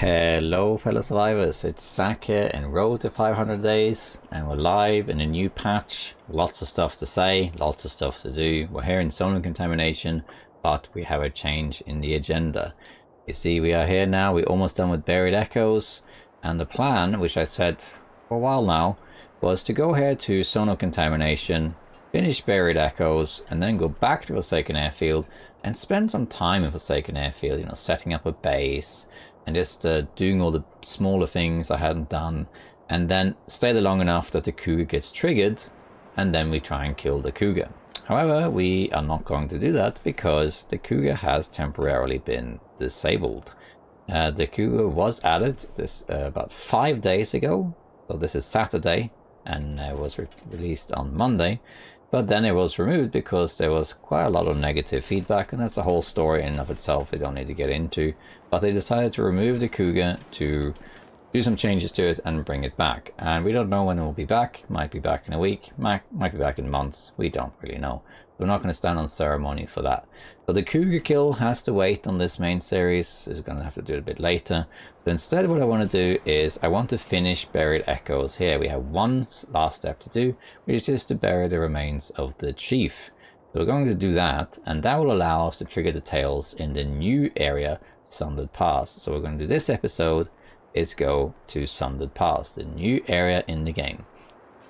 Hello fellow survivors, it's Zach here in Road to 500 Days and we're live in a new patch. Lots of stuff to say, lots of stuff to do. We're here in Sonar Contamination, but we have a change in the agenda. You see, we are here now, we're almost done with Buried Echoes, and the plan, which I said for a while now, was to go here to Sonar Contamination, finish Buried Echoes, and then go back to Forsaken Airfield and spend some time in Forsaken Airfield, you know, setting up a base, and just doing all the smaller things I hadn't done, and then stay there long enough that the cougar gets triggered, and then we try and kill the cougar. However, we are not going to do that because the cougar has temporarily been disabled. The cougar was added this about 5 days ago, so this is Saturday, and was released on Monday. But then it was removed because there was quite a lot of negative feedback, and that's a whole story in and of itself they don't need to get into. But they decided to remove the cougar to do some changes to it and bring it back. And we don't know when it will be back. Might be back in a week, might be back in months. We don't really know. We're not going to stand on ceremony for that. So the cougar kill has to wait on this main series. We're going to have to do it a bit later. So instead what I want to do is I want to finish Buried Echoes here. We have one last step to do, which is just to bury the remains of the chief. So we're going to do that, and that will allow us to trigger the tails in the new area, Sundered Pass. So we're going to do this episode is go to Sundered Pass, the new area in the game.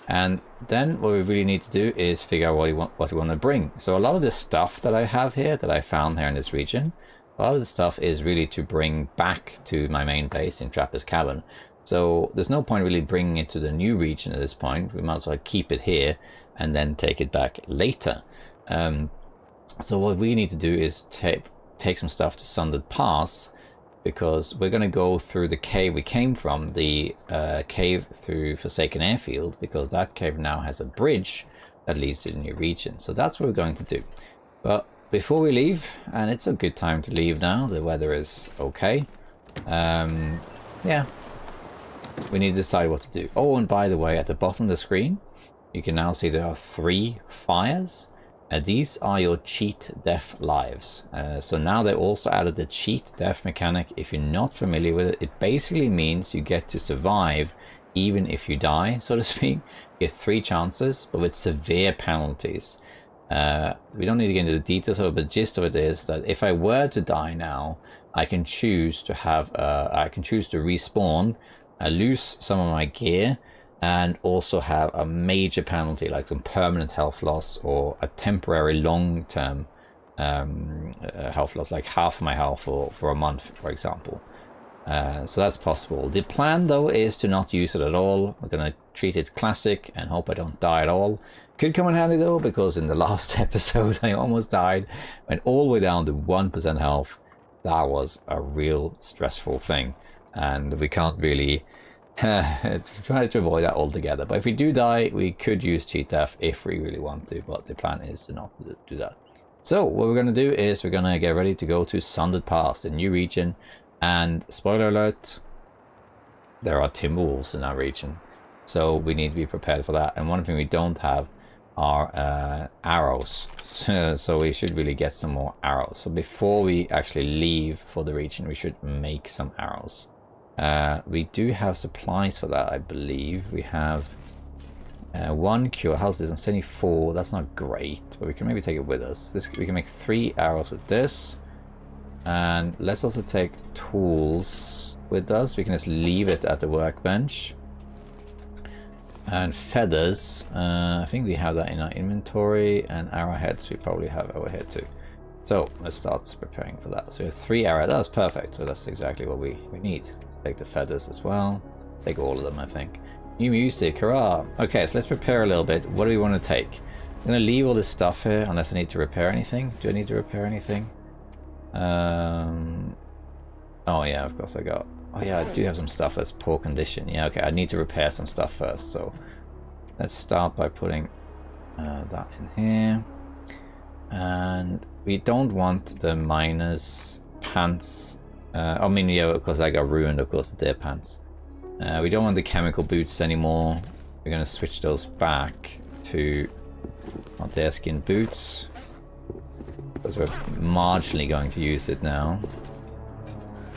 And then what we really need to do is figure out what we want to bring. So a lot of the stuff that I have here, that I found here in this region, a lot of the stuff is really to bring back to my main base in Trapper's Cabin. So there's no point really bringing it to the new region at this point. We might as well keep it here and then take it back later. So what we need to do is take some stuff to Sundered Pass, because we're going to go through the cave we came from, the cave through Forsaken Airfield, because that cave now has a bridge that leads to the new region. So that's what we're going to do. But before we leave, and it's a good time to leave now, the weather is okay. Yeah, we need to decide what to do. Oh, and by the way, at the bottom of the screen, you can now see there are 3 fires. These are your cheat death lives. So now they also added the cheat death mechanic. If you're not familiar with it, it basically means you get to survive even if you die, so to speak. You get 3 chances, but with severe penalties. We don't need to get into the details of it, but the gist of it is that if I were to die now, I can choose to have, I can choose to respawn, lose some of my gear, and also have a major penalty like some permanent health loss or a temporary long-term health loss, like half my health for a month, for example. So that's possible. The plan though is to not use it at all. We're going to treat it classic and hope I don't die at all. Could come in handy though, because in the last episode I almost died, went all the way down to 1% health. That was a real stressful thing, and we can't really try to avoid that altogether. But if we do die, we could use cheat death if we really want to, but the plan is to not do that. So what we're going to do is we're going to get ready to go to Sundered Pass, the new region, and spoiler alert, there are timberwolves in that region, so we need to be prepared for that. And one thing we don't have are arrows, so we should really get some more arrows. So before we actually leave for the region, we should make some arrows. We do have supplies for that, I believe. We have 1 cure. How's this? It's only 4. That's not great, but we can maybe take it with us. We can make 3 arrows with this. And let's also take tools with us. We can just leave it at the workbench. And feathers. I think we have that in our inventory. And arrowheads we probably have over here too. So let's start preparing for that. So we have 3 arrows. That's perfect. So that's exactly what we need. Take the feathers as well. Take all of them, I think. New music, hurrah! Okay, so let's prepare a little bit. What do we want to take? I'm going to leave all this stuff here unless I need to repair anything. Do I need to repair anything? Oh yeah, of course I got... Oh yeah, I do have some stuff that's poor condition. Yeah, okay, I need to repair some stuff first. So let's start by putting that in here. And we don't want the miner's pants. I mean, yeah, of course I got ruined, of course, the deer pants. We don't want the chemical boots anymore. We're going to switch those back to our deerskin boots, because we're marginally going to use it now.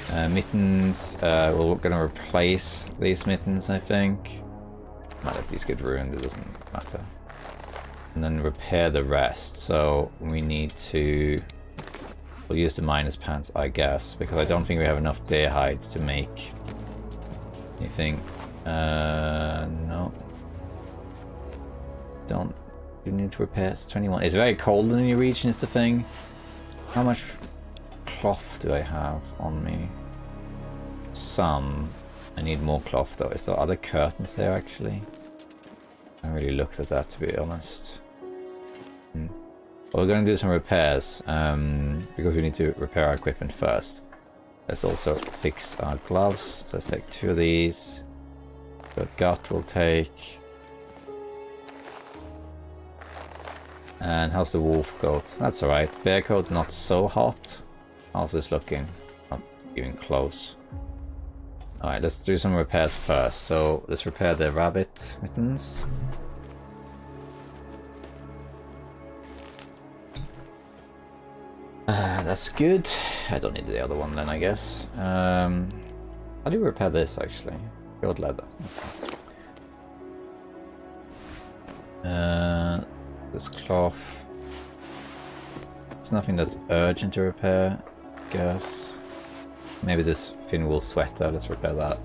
Mittens, we're gonna replace these mittens, I think. Might if these get ruined, it doesn't matter. And then repair the rest. So we need to... We'll use the minus pants, I guess, because I don't think we have enough deer hides to make anything. No. Don't... You need to repair, it's 21. It's very cold in your region is the thing. How much cloth do I have on me? Some. I need more cloth though. Is there other curtains there actually? I haven't really looked at that to be honest. Well, we're going to do some repairs because we need to repair our equipment first. Let's also fix our gloves. So let's take 2 of these. Good gut we'll take. And how's the wolf coat? That's alright. Bear coat not so hot. How's this looking? Not even close. Alright, let's do some repairs first. So let's repair the rabbit mittens. That's good. I don't need the other one then, I guess. How do you repair this actually? Gold leather. This cloth. It's nothing that's urgent to repair, I guess. Maybe this thin wool sweater, let's repair that.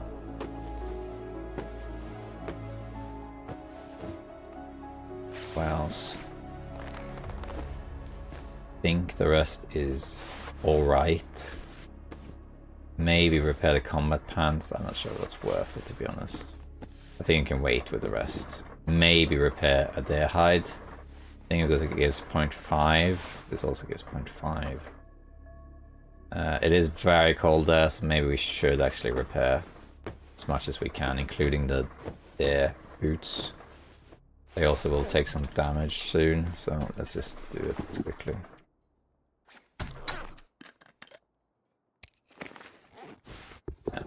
What else? I think the rest is alright. Maybe repair the combat pants. I'm not sure that's worth it to be honest. I think you can wait with the rest. Maybe repair a deer hide. I think because it gives 0.5. This also gives 0.5. It is very cold there, so maybe we should actually repair as much as we can, including the deer boots. They also will take some damage soon, so let's just do it quickly. Yeah.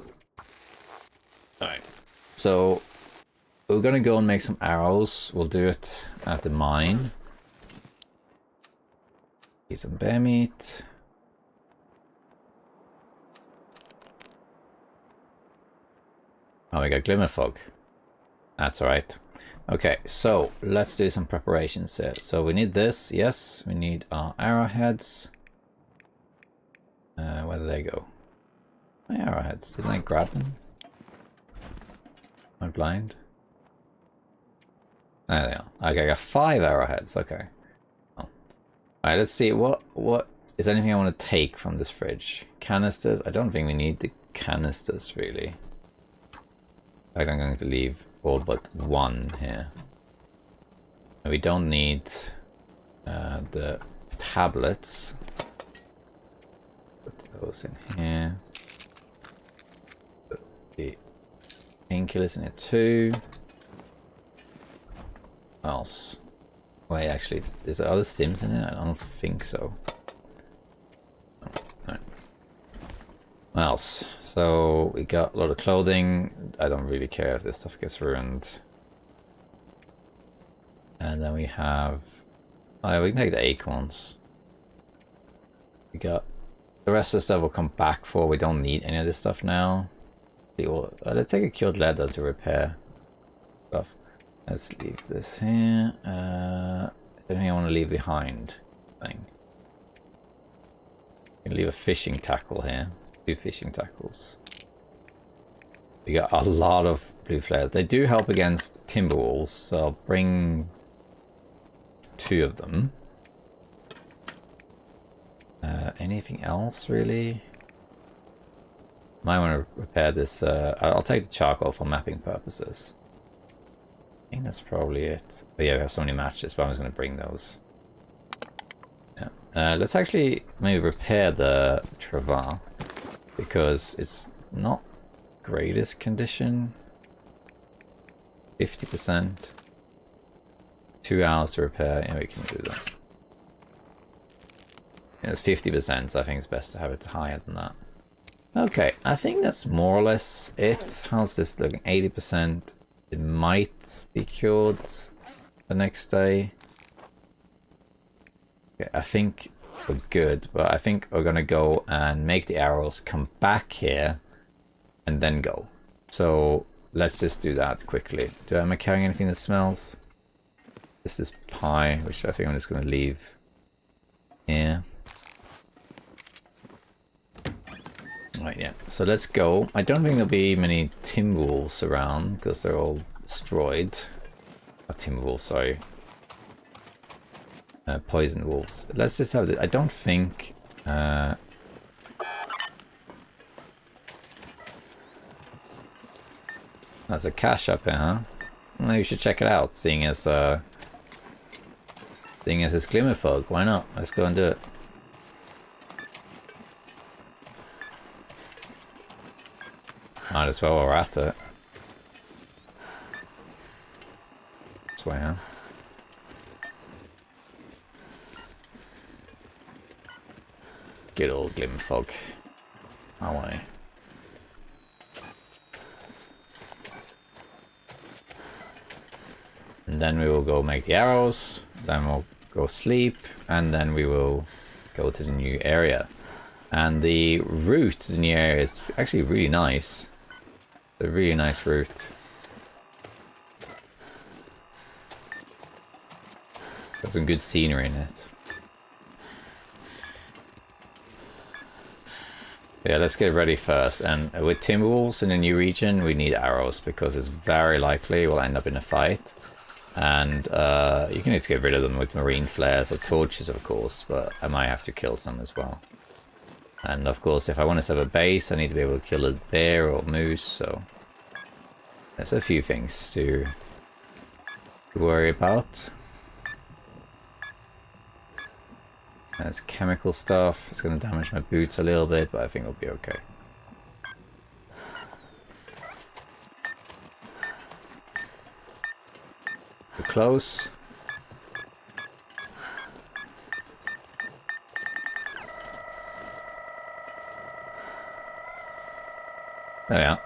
Alright, so we're gonna go and make some arrows. We'll do it at the mine. Eat some bear meat. Oh, we got glimmer fog. That's alright. Okay, so let's do some preparations here. So we need this, yes. We need our arrowheads. Where did they go? My arrowheads, didn't I grab them? Am I blind? There they are. Okay, I got 5 arrowheads, okay. Oh. Alright, let's see, what is anything I want to take from this fridge? Canisters? I don't think we need the canisters, really. In fact, I'm going to leave all but 1 here. And we don't need the tablets. Put those in here. Put the painkillers in here too. What else? Wait, actually, is there other stims in here? I don't think so. What else? So we got a lot of clothing. I don't really care if this stuff gets ruined. And then we have... Oh, yeah, we can take the acorns. We got... The rest of the stuff will come back for. We don't need any of this stuff now. Let's take a cured leather to repair stuff. Let's leave this here. Is there anything I want to leave behind? Thing. I can leave a fishing tackle here. 2 fishing tackles. We got a lot of blue flares. They do help against timber walls, so I'll bring 2 of them. Anything else really? Might want to repair this. I'll take the charcoal for mapping purposes. I think that's probably it. But yeah, we have so many matches, but I'm just going to bring those. Yeah. Let's actually maybe repair the Travar. Because it's not greatest condition. 50%. 2 hours to repair. Yeah, we can do that. Yeah, it's 50%, so I think it's best to have it higher than that. Okay, I think that's more or less it. How's this looking? 80%. It might be cured the next day. Okay, I think for good, but I think we're gonna go and make the arrows, come back here, and then go. So let's just do that quickly. Am I carrying anything that smells? This is pie, which I think I'm just gonna leave here. Right, yeah. So let's go. I don't think there'll be many Timberwolves around because they're all destroyed. Not Timberwolves, sorry. Poison wolves. Let's just have this. I don't think. There's a cache up here, huh? Well, you should check it out. Seeing as it's Glimmerfog, why not? Let's go and do it. Might as well, we're at it. That's why I am. Good old Glimmerfog. My way. And then we will go make the arrows, then we'll go sleep, and then we will go to the new area. And the route to the new area is actually really nice. A really nice route. Got some good scenery in it. Yeah, let's get ready first. And with Timberwolves in a new region, we need arrows because it's very likely we'll end up in a fight. And you can need to get rid of them with marine flares or torches, of course, but I might have to kill some as well. And of course, if I want to set up a base, I need to be able to kill a bear or moose, so there's a few things to worry about. There's chemical stuff. It's going to damage my boots a little bit, but I think it'll be okay. Too close. There we are.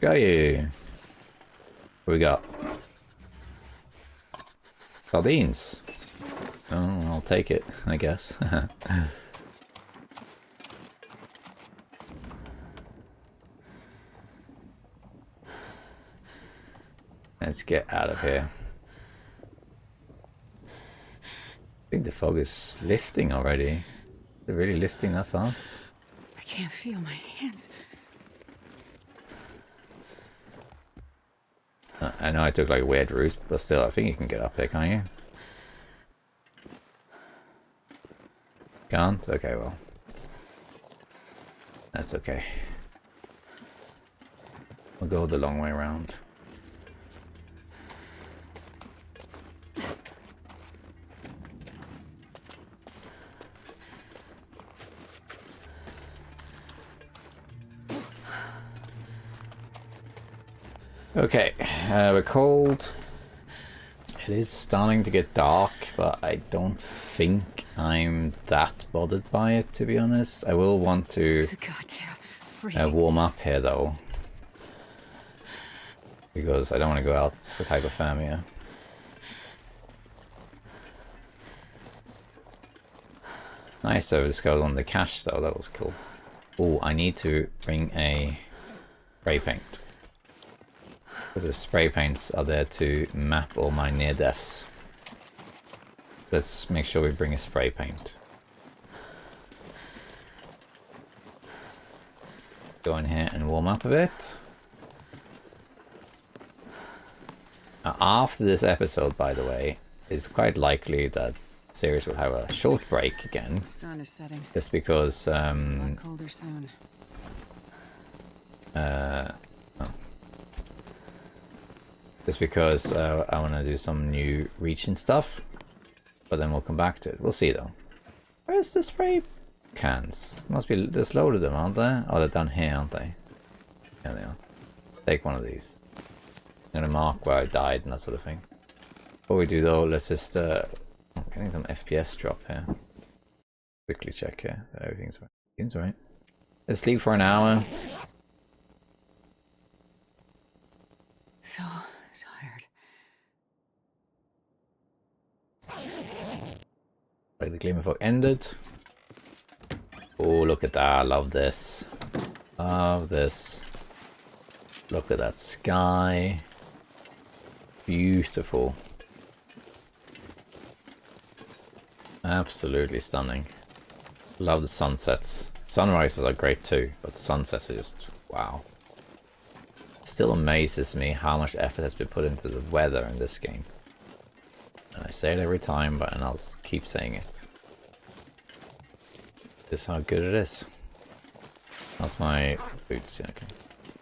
Got you. What we got? Sardines. Oh, I'll take it, I guess. Let's get out of here. I think the fog is lifting already. They're really lifting that fast. I can't feel my hands. I know I took like a weird route, but still, I think you can get up here, can't you? Can't? Okay, well. That's okay. We'll go the long way around. Okay, we're cold. It is starting to get dark, but I don't think I'm that bothered by it, to be honest. I will want to warm up here, though. Because I don't want to go out with hypothermia. Nice to have discovered on the cache, though. That was cool. Oh, I need to bring a spray paint. Because the spray paints are there to map all my near deaths. Let's make sure we bring a spray paint. Go in here and warm up a bit. Now, after this episode, by the way, it's quite likely that the series will have a short break again. The sun is setting. Just because Colder soon. Just because I want to do some new region stuff, but then we'll come back to it. We'll see though. Where's the spray cans? Must be there's loads of them, aren't there? Oh, they're down here, aren't they? Yeah, they are. Let's take one of these. I'm gonna mark where I died and that sort of thing. Before we do though, let's just I'm getting some FPS drop here. Quickly check here. Everything's right. Seems right. Let's sleep for an hour. So tired. Like the Gleam of Hope ended. Oh, look at that. I love this. Love this. Look at that sky. Beautiful. Absolutely stunning. Love the sunsets. Sunrises are great too, but sunsets are just wow. Still amazes me how much effort has been put into the weather in this game. And I say it every time, but and I'll keep saying it. Just how good it is. That's my boots. Yeah, okay.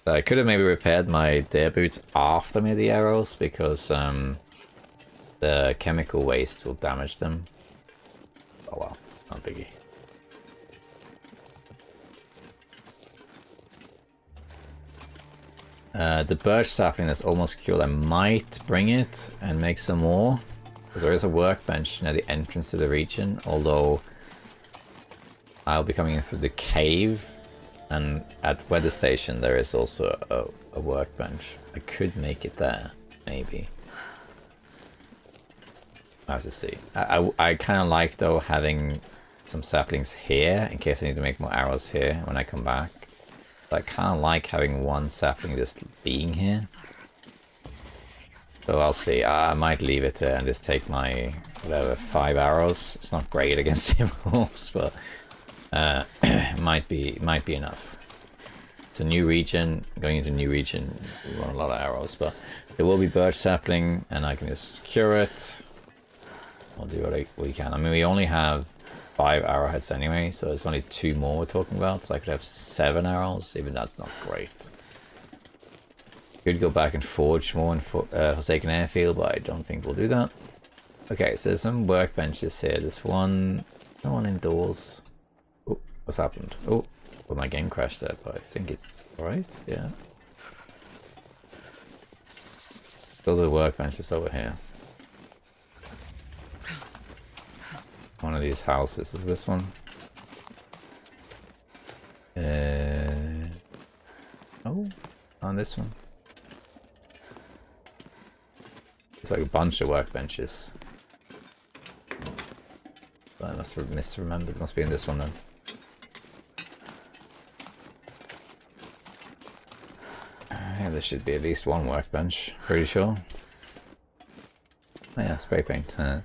So I could have maybe repaired my deer boots after I made the arrows because the chemical waste will damage them. Oh well, not biggie. The birch sapling that's almost cured, I might bring it and make some more. Because there is a workbench near the entrance to the region, although I'll be coming in through the cave. And at weather station there is also a workbench. I could make it there, maybe. As you see. I kind of like though having some saplings here in case I need to make more arrows here when I come back. But I kind of like having one sapling just being here. So I'll see. I might leave it there and just take my whatever 5 arrows. It's not great against wolves, but might be enough. It's a new region. Going into a new region, we want a lot of arrows, but there will be birch sapling, and I can just cure it. We'll do what we can. I mean, we only have 5 arrowheads anyway, so it's only 2 more we're talking about. So I could have 7 arrows. Even that's not great. Could go back and forge more in Forsaken Airfield, but I don't think we'll do that. Okay, so there's some workbenches here. There's one indoors. Oh, what's happened? Oh, well, my game crashed there, but I think it's alright. Yeah. Still the workbenches over here. One of these houses is this one. Oh, on this one. It's like a bunch of workbenches. I must have misremembered. It must be in this one then. Yeah, there should be at least one workbench. Pretty sure. Oh yeah, spray paint. Yeah,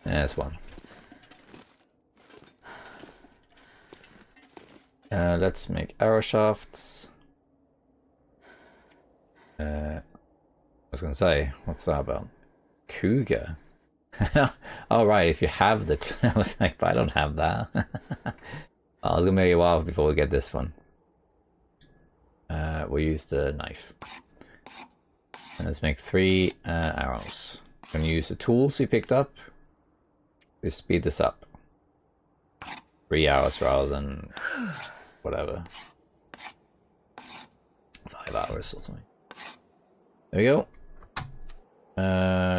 there's one. Let's make arrow shafts. I was gonna say, what's that about? Cougar? Oh right, if you have the... I was like, but I don't have that. Oh, it's gonna be a while before we get this one. We'll use the knife. And let's make 3 arrows. I'm gonna use the tools we picked up to speed this up. 3 hours rather than whatever. 5 hours or something. There we go.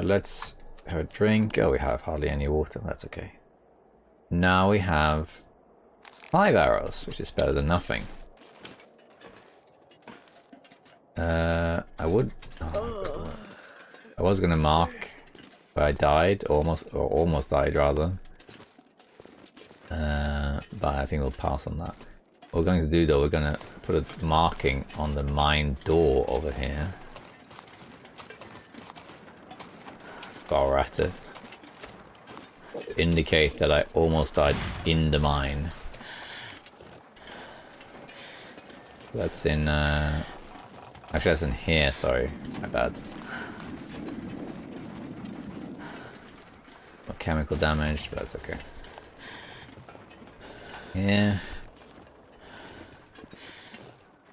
Let's have a drink. Oh, we have hardly any water. That's okay. Now we have 5 arrows, which is better than nothing. I would... Oh, I was gonna mark where I died, almost died rather. But I think we'll pass on that. What we're going to do though, we're gonna put a marking on the mine door over here. While we're at it. To indicate that I almost died in the mine. That's in actually that's in here, sorry. My bad. No chemical damage, but that's okay. Yeah.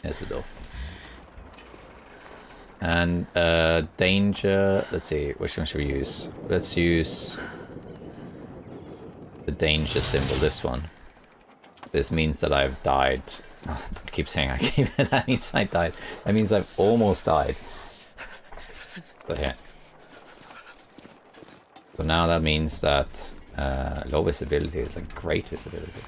Here's the door. And danger, let's see, which one should we use? Let's use the danger symbol, this one. This means that I've died. Oh, I keep saying that means I died. That means I've almost died. But yeah. So now that means that low visibility is a great visibility.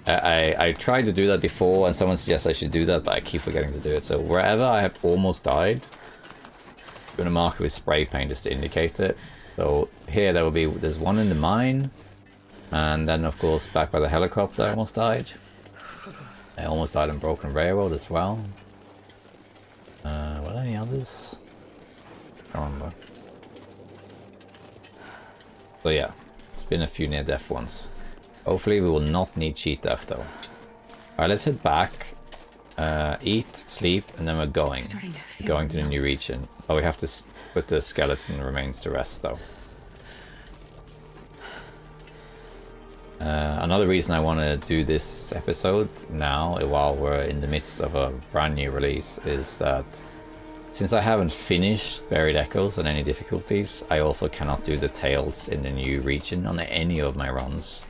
I tried to do that before and someone suggested I should do that, but I keep forgetting to do it. So wherever I have almost died, I'm going to mark it with spray paint just to indicate it. So here there will be, there's one in the mine, and then of course back by the helicopter I almost died. I almost died on Broken Railroad as well. Were there any others? I can't remember. So yeah, there's been a few near death ones. Hopefully we will not need cheat death though. Alright, let's head back. Eat, sleep, and then we're going. We're going to the new region. Oh, we have to put the skeleton remains to rest though. Another reason I want to do this episode now, while we're in the midst of a brand new release, is that since I haven't finished Buried Echoes on any difficulties, I also cannot do the Tales in the new region on any of my runs.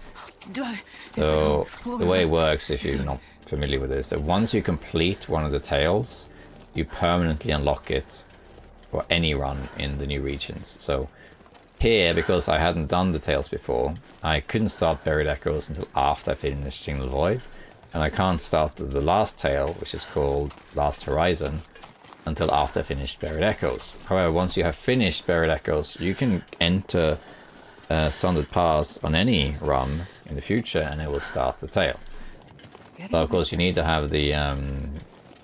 So the way it works, if you're not familiar with this, that once you complete one of the Tales, you permanently unlock it for any run in the new regions. So here, because I hadn't done the Tales before, I couldn't start Buried Echoes until after I finished Signal Void, and I can't start the last Tale, which is called Last Horizon, until after I finished Buried Echoes. However, once you have finished Buried Echoes, you can enter Sundered Pass on any run in the future, and it will start the Tale. So of course you need to have the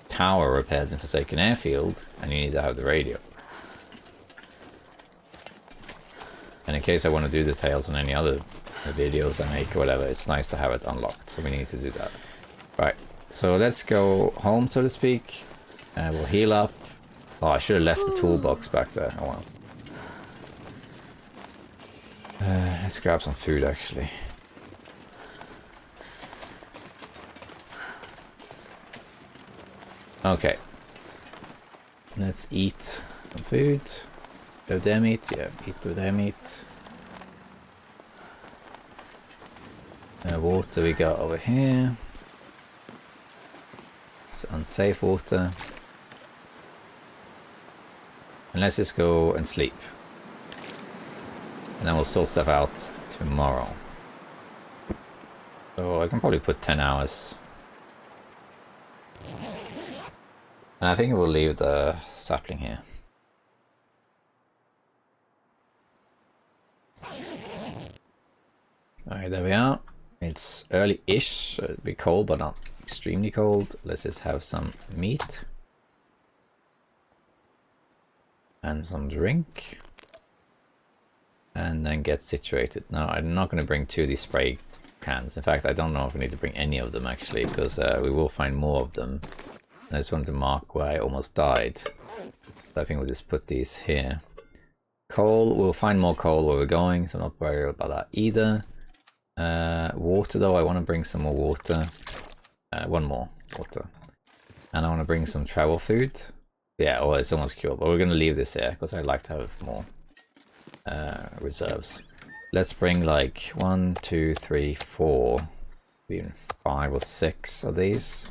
tower repaired in Forsaken Airfield, and you need to have the radio. And in case I want to do the Tales on any other videos I make or whatever, it's nice to have it unlocked, so we need to do that. Right, so let's go home, so to speak. We'll heal up. Oh, I should have left the toolbox back there. Oh well. Let's grab some food, actually. Okay. Let's eat some food. Do their meat? Yeah, eat their meat. Water we got over here. It's unsafe water. And let's just go and sleep. And then we'll sort stuff out tomorrow. So I can probably put 10 hours. And I think we'll leave the sapling here. Alright, there we are. It's early-ish, so it'll be cold, but not extremely cold. Let's just have some meat. And some drink. And then get situated. Now, I'm not going to bring 2 of these spray cans. In fact, I don't know if we need to bring any of them, actually, because we will find more of them. And I just wanted to mark where I almost died. So I think we'll just put these here. Coal, we'll find more coal where we're going, so I'm not worried about that either. Water though, I want to bring some more water. One more water. And I want to bring some travel food. Yeah, well, it's almost cured, but we're going to leave this here because I'd like to have more reserves. Let's bring like 1, 2, 3, 4, even 5 or 6 of these.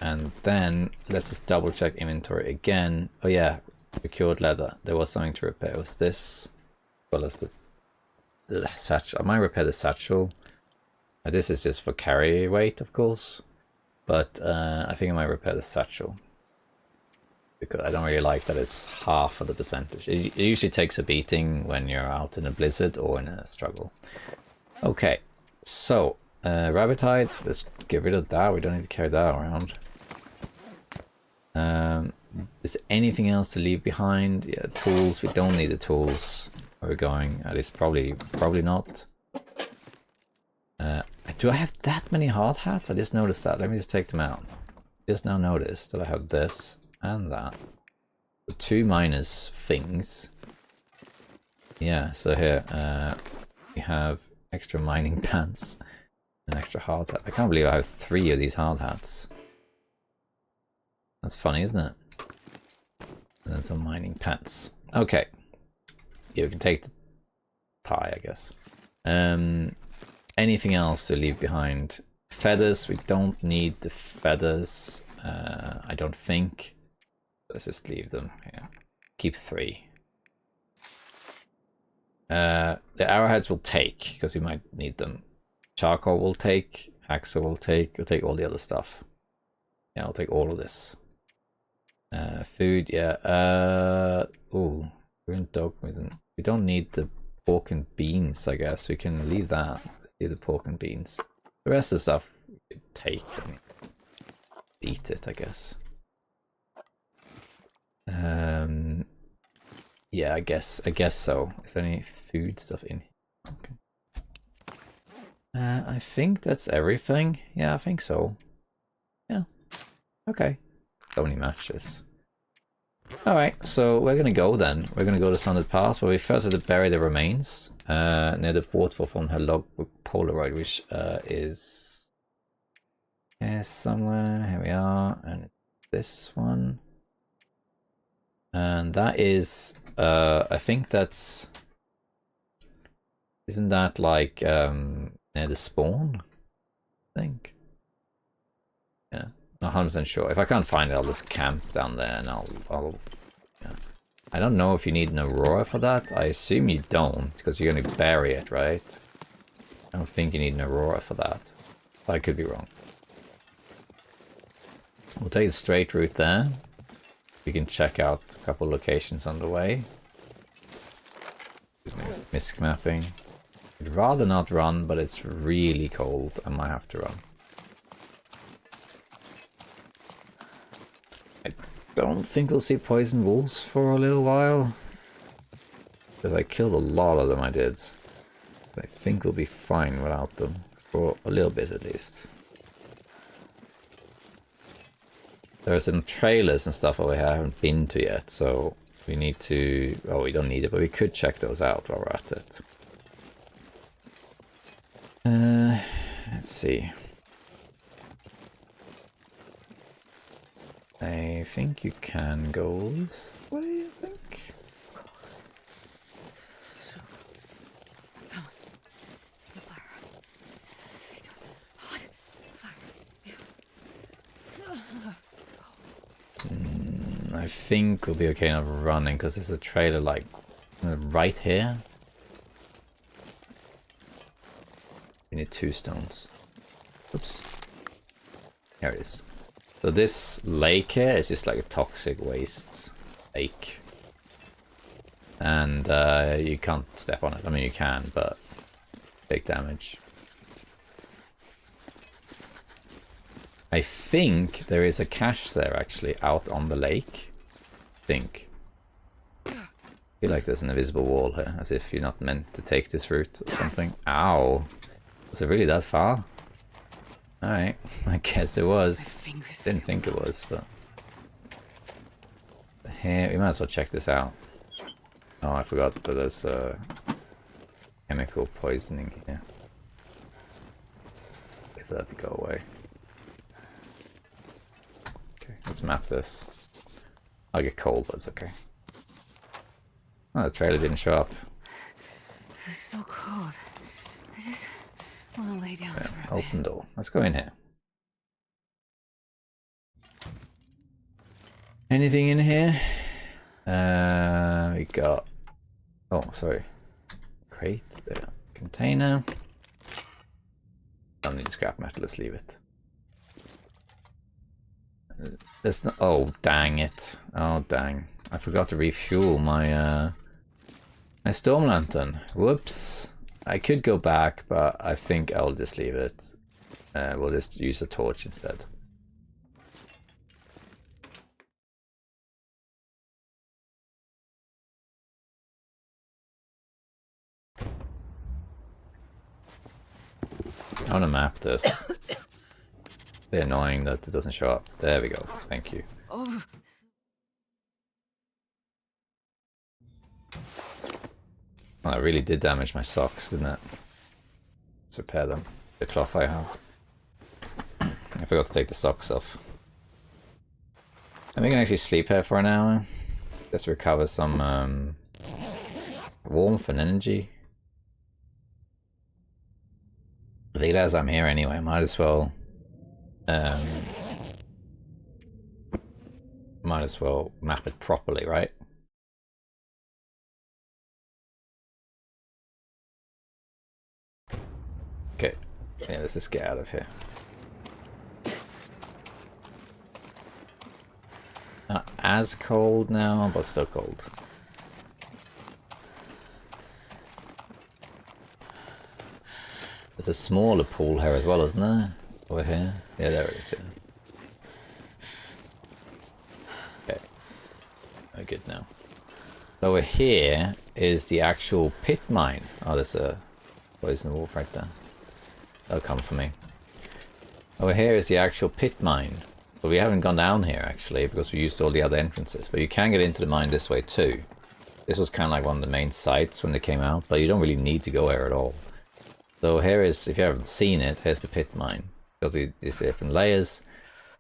And then let's just double check inventory again. Oh yeah, procured leather. There was something to repair. It was this, as well as the satchel. I might repair the satchel. This is just for carry weight, of course, but I think I might repair the satchel because I don't really like that it's half of the percentage. It usually takes a beating when you're out in a blizzard or in a struggle. Okay, so rabbit hide. Let's get rid of that. We don't need to carry that around. Is there anything else to leave behind? Yeah, tools. We don't need the tools. Where we're going, at least probably not. Do I have that many hard hats? I just noticed that. Let me just take them out. Just now noticed that I have this and that. The 2 minus things. Yeah, so here we have extra mining pants and extra hard hat. I can't believe I have 3 of these hard hats. That's funny, isn't it? And then some mining pants. Okay. Yeah, we can take the pie, I guess. Anything else to leave behind? Feathers, we don't need the feathers. I don't think. Let's just leave them here. Keep 3. The arrowheads will take, because we might need them. Charcoal will take. Hacksaw will take. We'll take all the other stuff. Yeah, I'll take all of this. Food, yeah. Ooh. We're in dog. We don't need the pork and beans, I guess. We can leave that. Leave the pork and beans. The rest of the stuff we could take. I mean, eat it, I guess. Yeah, I guess so. Is there any food stuff in here? Okay. I think that's everything. Yeah, I think so. Yeah. Okay. So many matches. Alright, so we're gonna go then. We're gonna go to Sundered Pass, but we first have to bury the remains near the waterfall from her logbook Polaroid, which is here somewhere. Here we are, and this one. And that is, I think that's, isn't that like near the spawn? I think. Yeah, not 100% sure. If I can't find it, I'll just camp down there and I'll. Yeah. I don't know if you need an Aurora for that. I assume you don't, because you're gonna bury it, right? I don't think you need an Aurora for that. I could be wrong. We'll take the straight route there. We can check out a couple locations on the way. Misc mapping. I'd rather not run, but it's really cold. I might have to run. I don't think we'll see poison wolves for a little while. Because I killed a lot of them, I did. But I think we'll be fine without them. For a little bit at least. There are some trailers and stuff that we haven't been to yet, so we need to... Oh, we don't need it, but we could check those out while we're at it. Let's see. I think you can go this way, I think. I think we'll be okay not running because there's a trailer like right here. We need 2 stones. Oops. Here it is. So this lake here is just like a toxic waste lake. And you can't step on it. I mean you can, but take damage. I think there is a cache there actually out on the lake. I think. I feel like there's an invisible wall here, as if you're not meant to take this route or something. Ow! Was it really that far? Alright, I guess it was. Didn't think it was, but... Here, we might as well check this out. Oh, I forgot that there's chemical poisoning here. Wait for that to go away. Okay, let's map this. I'll get cold, but it's okay. Oh, the trailer didn't show up. It's so cold. I just want to lay down for a bit. Open door. Let's go in here. Anything in here? We got... Oh, sorry. Crate. There. Container. Don't need scrap metal. Let's leave it. There's no... Oh, dang it. Oh, dang. I forgot to refuel my my storm lantern. Whoops. I could go back, but I think I'll just leave it. We'll just use a torch instead. I want to map this. It's annoying that it doesn't show up. There we go. Thank you. Oh. Well, that really did damage my socks, didn't it? Let's repair them. The cloth I have. I forgot to take the socks off. And we can actually sleep here for an hour. Just recover some warmth and energy. I think as I'm here anyway, might as well map it properly, right? Okay, yeah, let's just get out of here. Not as cold now, but still cold. There's a smaller pool here as well, isn't there? Over here? Yeah, there it is, yeah. Okay. We're good now. Over here is the actual pit mine. Oh, there's a poison wolf right there. They'll come for me. Over here is the actual pit mine. But we haven't gone down here, actually, because we used all the other entrances. But you can get into the mine this way, too. This was kind of like one of the main sites when they came out, but you don't really need to go there at all. So here is, if you haven't seen it, here's the pit mine. Got these different layers,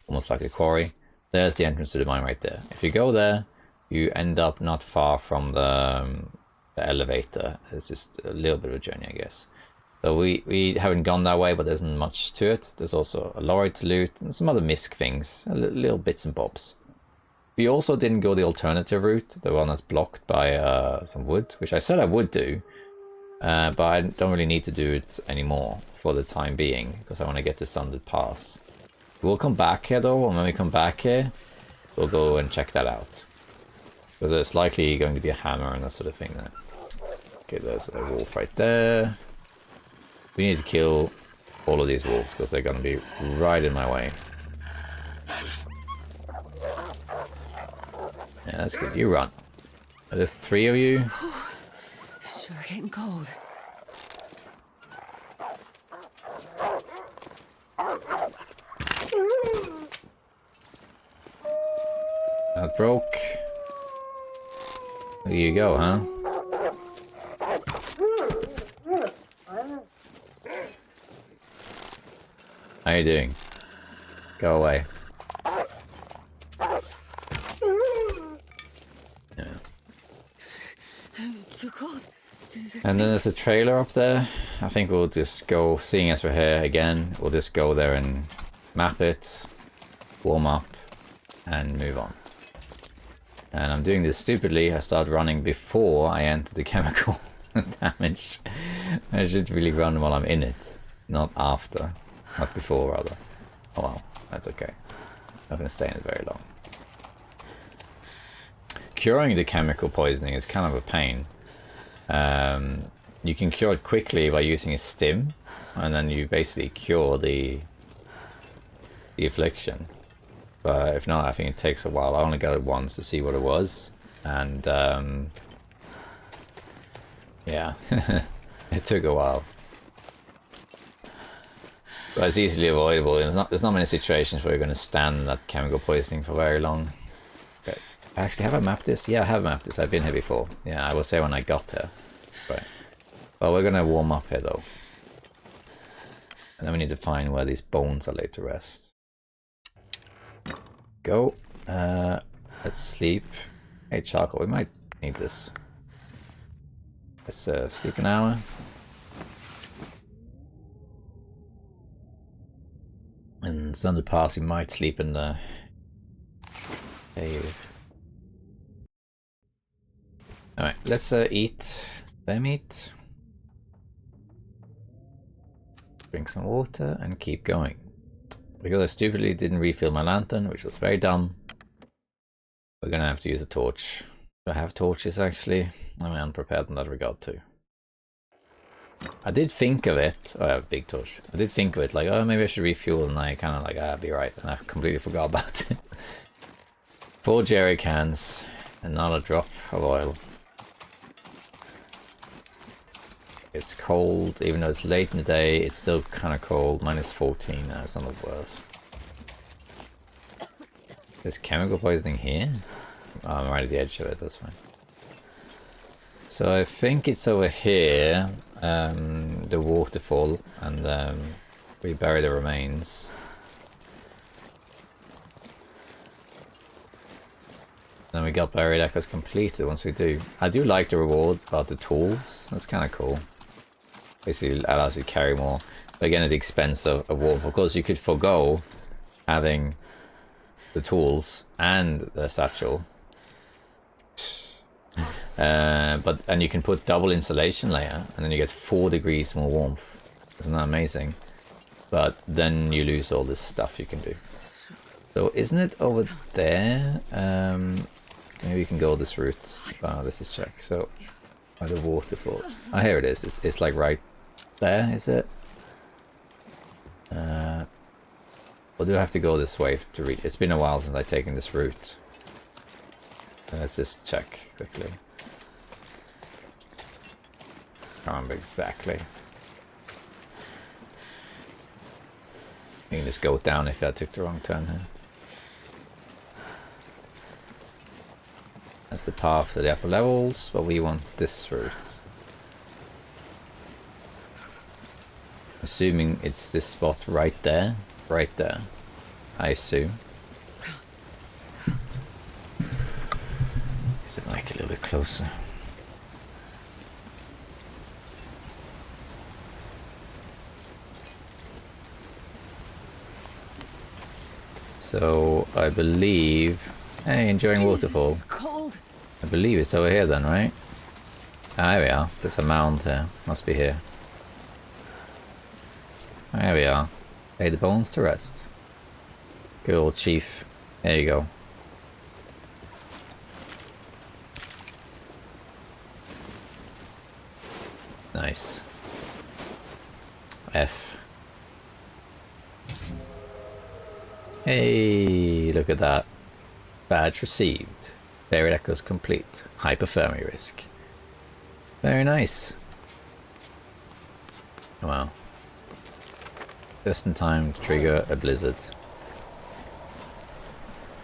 almost like a quarry. There's the entrance to the mine right there. If you go there, you end up not far from the elevator. It's just a little bit of a journey, I guess. So we haven't gone that way, but there isn't much to it. There's also a lorry to loot and some other misc things, little bits and bobs. We also didn't go the alternative route, the one that's blocked by some wood, which I said I would do, but I don't really need to do it anymore for the time being, because I want to get to Sundered Pass. We'll come back here though, and when we come back here, we'll go and check that out. Because there's likely going to be a hammer and that sort of thing there. Okay, there's a wolf right there. We need to kill all of these wolves, because they're going to be right in my way. Yeah, that's good. You run. Are there 3 of you? Sure getting cold. That broke. There you go, huh? How you doing? Go away. Too cold. And then there's a trailer up there. I think we'll just go, seeing as we're here again, we'll just go there and map it, warm up, and move on. And I'm doing this stupidly. I start running before I enter the chemical damage. I should really run while I'm in it, not after. Not before, rather. Oh well, that's okay. I'm not going to stay in it very long. Curing the chemical poisoning is kind of a pain. You can cure it quickly by using a stim, and then you basically cure the affliction. But if not, I think it takes a while. I only got it once to see what it was, and yeah, it took a while. But it's easily avoidable. There's not many situations where you're going to stand that chemical poisoning for very long. Okay. Actually, have I mapped this? Yeah, I have mapped this. I've been here before. Yeah, I will say when I got here. Right. Well, we're going to warm up here, though. And then we need to find where these bones are laid to rest. Go. Let's sleep. Hey, charcoal. We might need this. Let's sleep an hour. And Sundered Pass, we might sleep in the cave. Alright, let's eat bear meat. Drink some water and keep going. Because I stupidly didn't refill my lantern, which was very dumb. We're gonna have to use a torch. Do I have torches actually? I'm unprepared in that regard too. I did think of it. Oh, I have a big torch. I did think of it like, oh, maybe I should refuel, and I kind of like, I'll be right, and I completely forgot about it. 4 jerry cans and not a drop of oil. It's cold, even though it's late in the day. It's still kind of cold. -14. That's not the worst. There's chemical poisoning here. Oh, I'm right at the edge of it. That's fine. So I think it's over here, the waterfall, and we bury the remains. Then we got buried echoes completed once we do. I do like the reward about the tools. That's kind of cool. Basically allows you to carry more. But again, at the expense of warp. Of course, you could forgo having the tools and the satchel. And you can put double insulation layer, and then you get 4 degrees more warmth. Isn't that amazing? But then you lose all this stuff you can do. So isn't it over there? Maybe we can go this route. Let's just check. So by the waterfall. Oh, here it is. It's like right there, is it? Or do I have to go this way to reach? It's been a while since I've taken this route. Let's just check quickly. Can't remember exactly. You can just go down if I took the wrong turn here. That's the path to the upper levels, but we want this route. Assuming it's this spot right there. Right there. I assume. Get the mic a little bit closer. So I believe, hey, enjoying waterfall. It's cold. I believe it's over here then, right? Ah, there we are. There's a mound here. Must be here. There we are. Lay the bones to rest. Good old chief. There you go. Nice. F. Hey, look at that. Badge received. Buried echoes complete. Hypothermia risk. Very nice. Wow. Just in time to trigger a blizzard.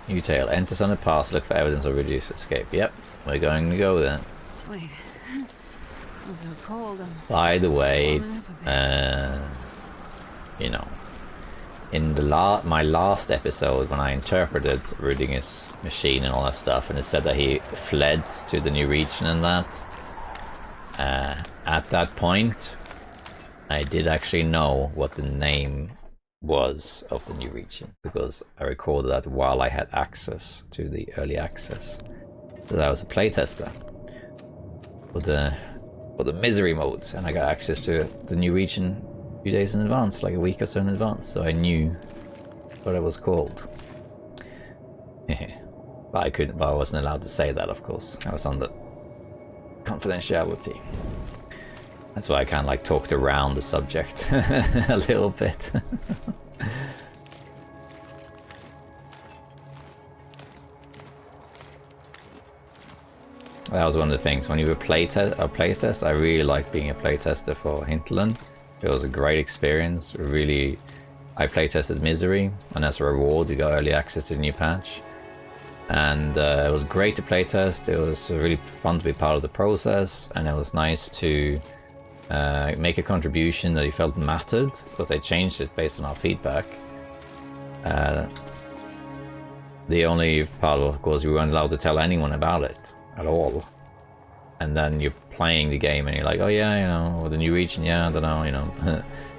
New tale. Enter Sundered Pass. Look for evidence of reduced escape. Yep, we're going to go there. Wait. I'm so cold. By the way, you know, in the my last episode when I interpreted Rudiger's machine and all that stuff, and it said that he fled to the new region and that, at that point I did actually know what the name was of the new region, because I recorded that while I had access to the early access. So I was a playtester for the misery mode, and I got access to the new region a few days in advance, like a week or so in advance, so I knew what it was called. But I wasn't allowed to say that, of course. I was under confidentiality. That's why I kind of like talked around the subject a little bit. That was one of the things when you were playtest. I really liked being a playtester for Hinterland. It was a great experience. Really, I playtested Misery, and as a reward, you got early access to the new patch. And it was great to playtest. It was really fun to be part of the process, and it was nice to make a contribution that you felt mattered, because they changed it based on our feedback. The only part, of course, we weren't allowed to tell anyone about it at all. And then you're playing the game and you're like, oh yeah, you know, the new region, yeah, I don't know, you know,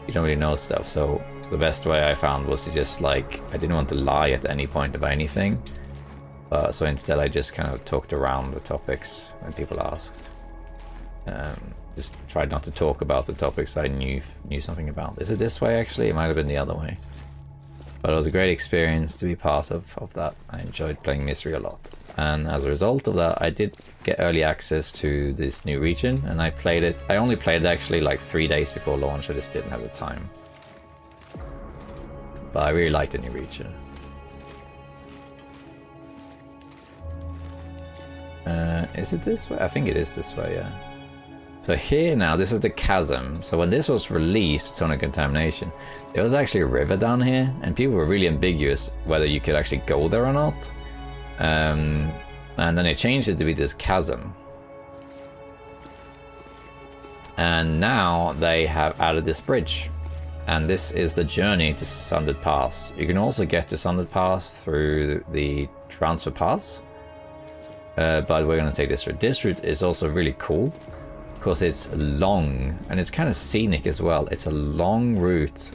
you don't really know stuff. So the best way I found was to just like, I didn't want to lie at any point about anything. So instead I just kind of talked around the topics when people asked. Just tried not to talk about the topics I knew something about. Is it this way actually? It might have been the other way. But it was a great experience to be part of that. I enjoyed playing Misery a lot. And as a result of that, I did get early access to this new region, and I played it. I only played it actually like 3 days before launch. I just didn't have the time. But I really liked the new region. Is it this way? I think it is this way, yeah. So here now, this is the chasm. So when this was released, Sonic Contamination, there was actually a river down here, and people were really ambiguous whether you could actually go there or not. And then they changed it to be this chasm. And now they have added this bridge. And this is the journey to Sundered Pass. You can also get to Sundered Pass through the transfer pass. But we're going to take this route. This route is also really cool, because it's long and it's kind of scenic as well. It's a long route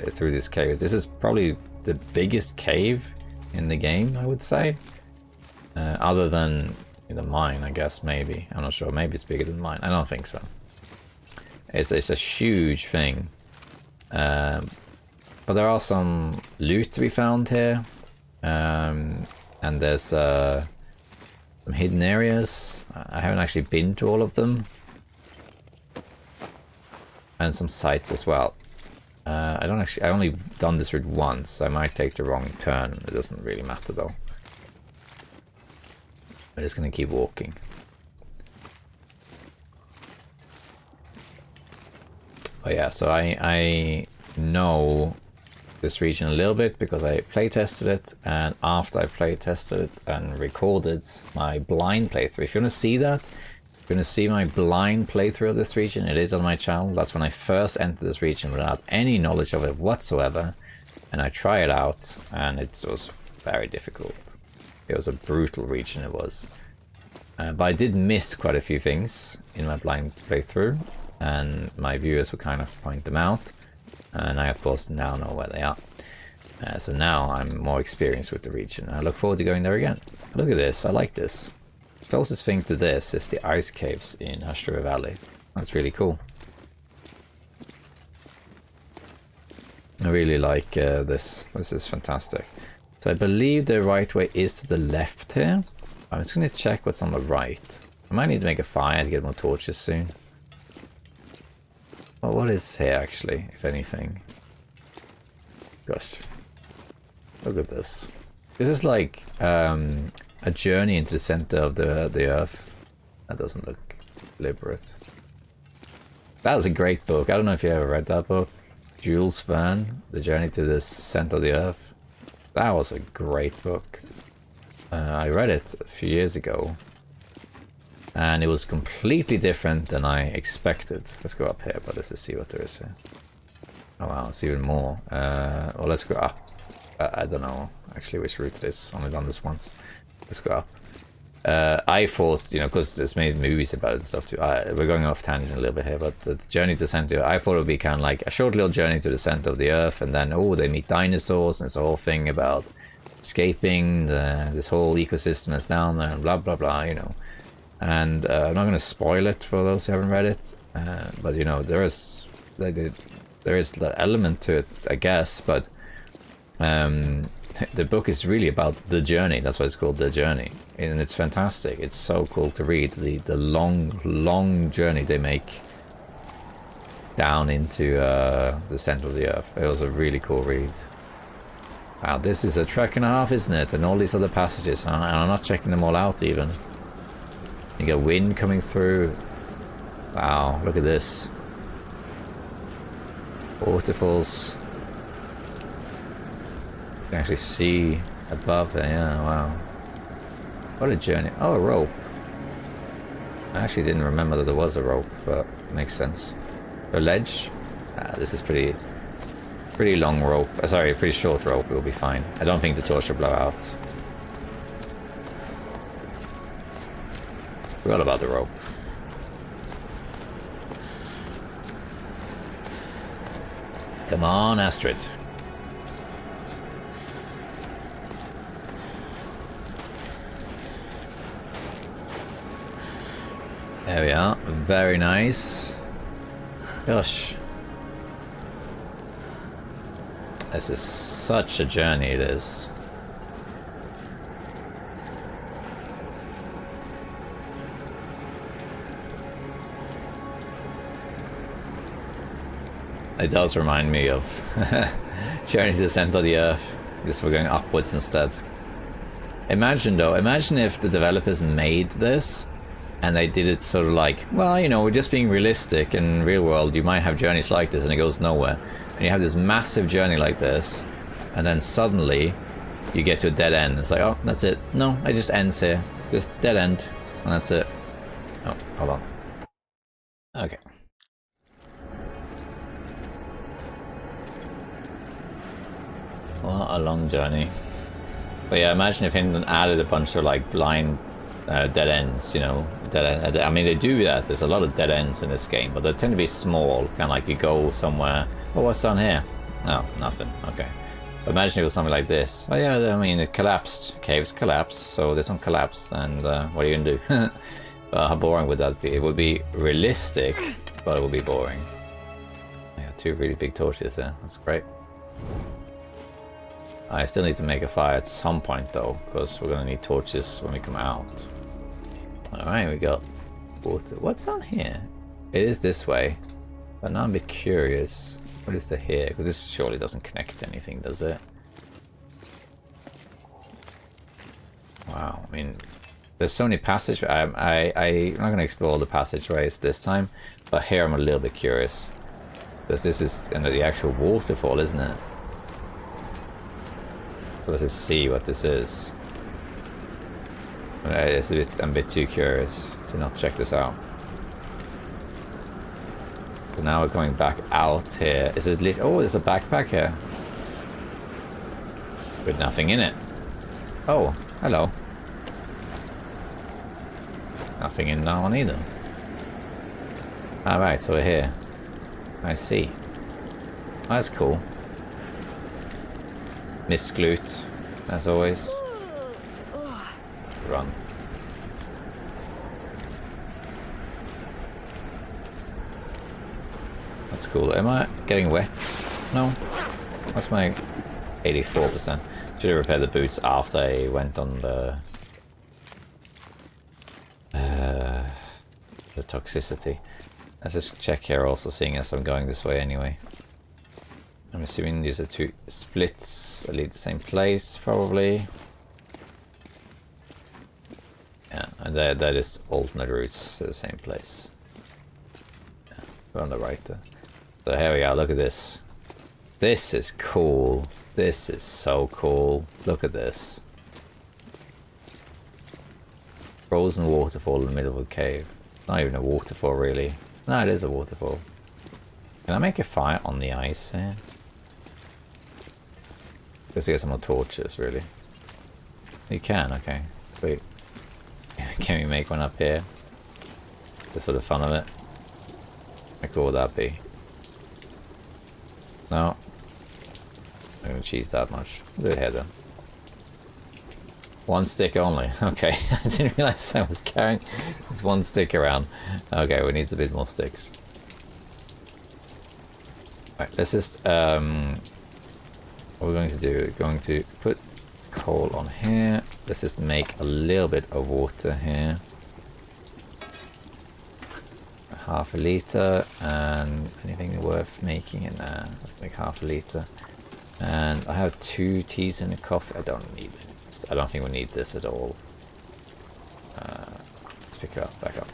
through this cave. This is probably the biggest cave in the game, I would say. Other than the mine, I guess, maybe. I'm not sure. Maybe it's bigger than mine. I don't think so. It's a huge thing. But there are some loot to be found here. And there's some hidden areas. I haven't actually been to all of them. And some sites as well. I don't actually. I only done this route once. I might take the wrong turn. It doesn't really matter though. I'm just gonna keep walking. But yeah, so I know this region a little bit because I play tested it, and after I play tested it and recorded my blind playthrough. If you want to see that, if you want to see my blind playthrough of this region, it is on my channel. That's when I first entered this region without any knowledge of it whatsoever, and I try it out, and it was very difficult. It was a brutal region, it was. But I did miss quite a few things in my blind playthrough, and my viewers will kind of point them out. And I, of course, now know where they are. So now I'm more experienced with the region. I look forward to going there again. Look at this. I like this. Closest thing to this is the ice caves in Hashira Valley. That's really cool. I really like this. This is fantastic. So I believe the right way is to the left here. I'm just going to check what's on the right. I might need to make a fire to get more torches soon. Well, what is here actually, if anything? Gosh, look at this. This is like a journey into the center of the earth. That doesn't look deliberate. That was a great book. I don't know if you ever read that book. Jules Verne, The Journey to the Center of the Earth. That was a great book. I read it a few years ago. And it was completely different than I expected. Let's go up here, but let's just see what there is here. Oh wow, it's even more. Well, let's go up. I don't know actually which route it is. Only done this once. Let's go up. I thought, you know, because there's made movies about it and stuff too. We're going off tangent a little bit here, but the journey to the center, I thought it would be kind of like a short little journey to the center of the earth, and then, oh, they meet dinosaurs, and it's a whole thing about escaping this whole ecosystem that's down there, and blah, blah, blah, you know. And I'm not going to spoil it for those who haven't read it, but you know, there is the element to it, I guess, but the book is really about the journey. That's why it's called The Journey, and it's fantastic. It's so cool to read the long journey they make down into the center of the earth. It was a really cool read. Wow, this is a trek and a half, isn't it? And all these other passages, and I'm not checking them all out even. You get wind coming through. Wow, look at this. Waterfalls. You can actually see above there. Yeah, wow. What a journey. Oh, a rope. I actually didn't remember that there was a rope, but it makes sense. A ledge. This is pretty long rope. Sorry, pretty short rope. It will be fine. I don't think the torch will blow out. Forgot about the rope. Come on, Astrid. There we are. Very nice. Gosh. This is such a journey, it is. It does remind me of Journey to the Center of the Earth. Just we're going upwards instead. Imagine though, imagine if the developers made this and they did it sort of like, well, you know, we're just being realistic. In real world, you might have journeys like this and it goes nowhere. And you have this massive journey like this, and then suddenly you get to a dead end. It's like, oh, that's it. No, it just ends here. Just dead end. And that's it. Oh, hold on. Okay. What a long journey. But yeah, imagine if Hinton added a bunch of like blind dead ends, you know. Dead end. I mean, they do that. There's a lot of dead ends in this game, but they tend to be small. Kind of like you go somewhere. Oh, what's down here? Oh, nothing. Okay. But imagine it was something like this. Oh yeah, I mean, it collapsed. Caves collapsed, so this one collapsed. And what are you gonna do? How boring would that be? It would be realistic, but it would be boring. Yeah, two really big torches there. That's great. I still need to make a fire at some point though, because we're gonna need torches when we come out. Alright, we got water. What's down here? It is this way, but now I'm a bit curious. What is there here? Because this surely doesn't connect to anything, does it? Wow, I mean, there's so many passageways. I'm not going to explore all the passageways this time, but here I'm a little bit curious. Because this is the actual waterfall, isn't it? So let's just see what this is. I'm a bit too curious to not check this out. But now we're going back out here. Is it lit? Oh, there's a backpack here. With nothing in it. Oh, hello. Nothing in that one either. Alright, so we're here. I see. Oh, that's cool. Misglute, as always. Run. That's cool. Am I getting wet? No. That's my 84%. Should have repaired the boots after I went on the toxicity. Let's just check here also, seeing as I'm going this way anyway. I'm assuming these are two splits that lead to the same place, probably. Yeah, and that is alternate routes to the same place. Yeah, we're on the right there. So here we go, look at this. This is cool. This is so cool. Look at this. Frozen waterfall in the middle of a cave. Not even a waterfall, really. No, it is a waterfall. Can I make a fire on the ice here? Just to get some more torches, really. You can, okay. Sweet. Can we make one up here? Just for the fun of it? How cool would that be? No. I'm gonna cheese that much. Do it here then. One stick only. Okay. I didn't realize I was carrying this one stick around. Okay, we need a bit more sticks. Alright, let's just what we're going to do, we're going to put coal on here. Let's just make a little bit of water here. Half a liter, and anything worth making in there. Let's make half a liter. And I have 2 teas and a coffee. I don't need it. I don't think we need this at all. Let's pick it up, back up.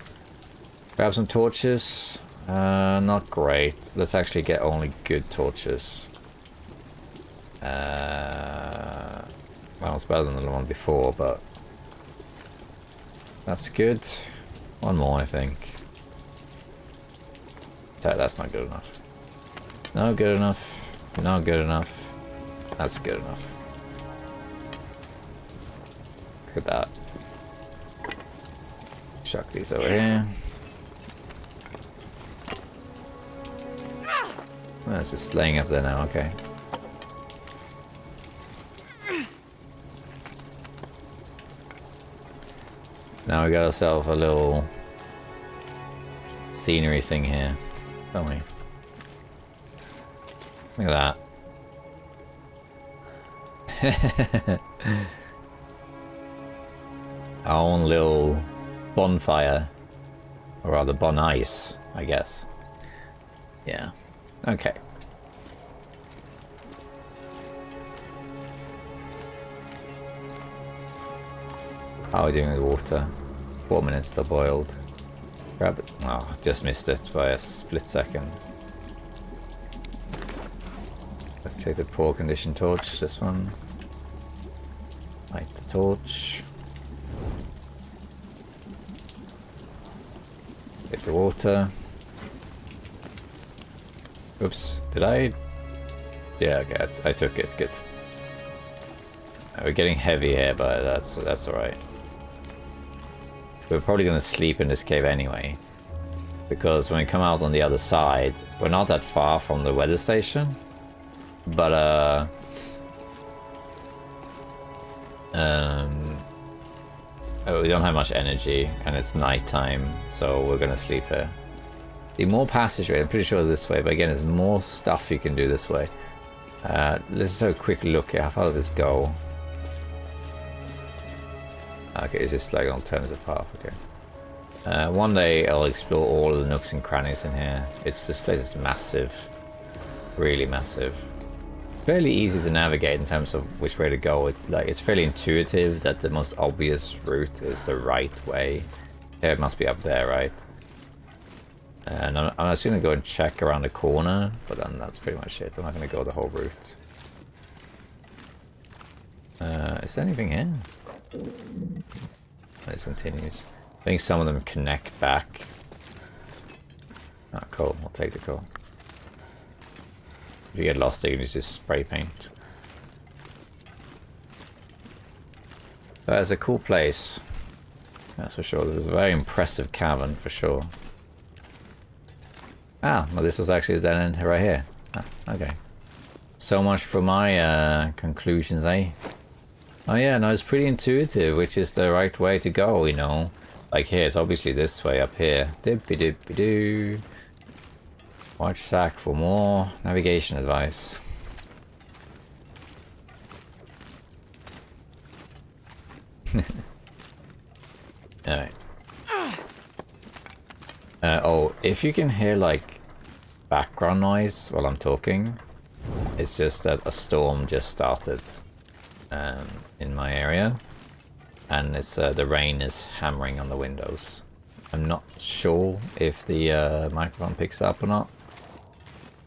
Grab some torches. Not great. Let's actually get only good torches. Well, it's better than the one before, but that's good. One more, I think. That's not good enough. Not good enough. Not good enough. That's good enough. Look at that. Chuck these over here. Oh, it's just laying up there now, okay. Now we got ourselves a little scenery thing here, don't we? Look at that. Our own little bonfire, or rather bon ice, I guess. Yeah. Okay. How are we doing with water? 4 minutes till boiled. Grab it. Oh, just missed it by a split second. Let's take the poor condition torch, this one. Light the torch. Get the water. Oops, did I? Yeah, okay, I took it, good. We're getting heavy here, but that's alright. We're probably gonna sleep in this cave anyway. Because when we come out on the other side, we're not that far from the weather station. But we don't have much energy, and it's nighttime, so we're gonna sleep here. The more passageway, I'm pretty sure it's this way, but again, there's more stuff you can do this way. Let's just have a quick look at how far does this go. Okay, it's just like an alternative path, okay. One day I'll explore all of the nooks and crannies in here. This place is massive. really massive. Fairly easy to navigate in terms of which way to go. It's like it's fairly intuitive that the most obvious route is the right way. Yeah, it must be up there, right? And I'm just gonna go and check around the corner, but then that's pretty much it. I'm not gonna go the whole route. Is there anything here? It continues. I think some of them connect back. Ah, cool. I'll take the coal. If you get lost, you can use this spray paint. That's a cool place. That's for sure. This is a very impressive cavern for sure. Ah, well, this was actually the dead end right here. Ah, okay. So much for my conclusions, eh? Oh yeah, no, it's pretty intuitive, which is the right way to go, you know. Like here, it's obviously this way up here. Dippy-dippy-doo. Watch SAC for more navigation advice. Alright. Oh, if you can hear like background noise while I'm talking, it's just that a storm just started in my area, and it's the rain is hammering on the windows. I'm not sure if the microphone picks up or not,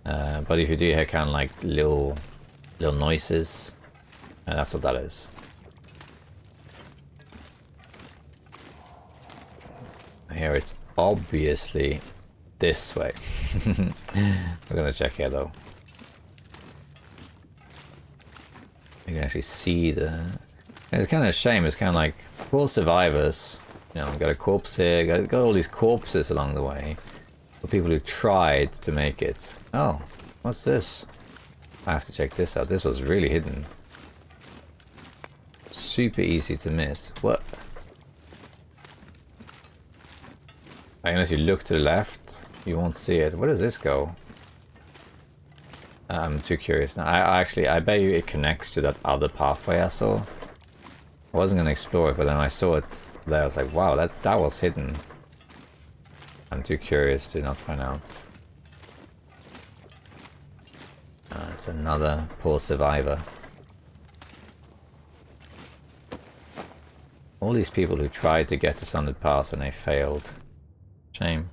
but if you do hear kind of like little noises, that's what that is. Here it's obviously this way. We're gonna check here though. You can actually see the... It's kind of a shame. It's kind of like poor survivors. You know, got a corpse here. Got all these corpses along the way. For people who tried to make it. Oh, what's this? I have to check this out. This was really hidden. Super easy to miss. What? Unless you look to the left, you won't see it. Where does this go? I'm too curious now. I bet you it connects to that other pathway I saw. I wasn't gonna explore it, but then I saw it there. I was like, wow, that was hidden. I'm too curious to not find out. It's another poor survivor. All these people who tried to get to Sundered Pass and they failed. Shame.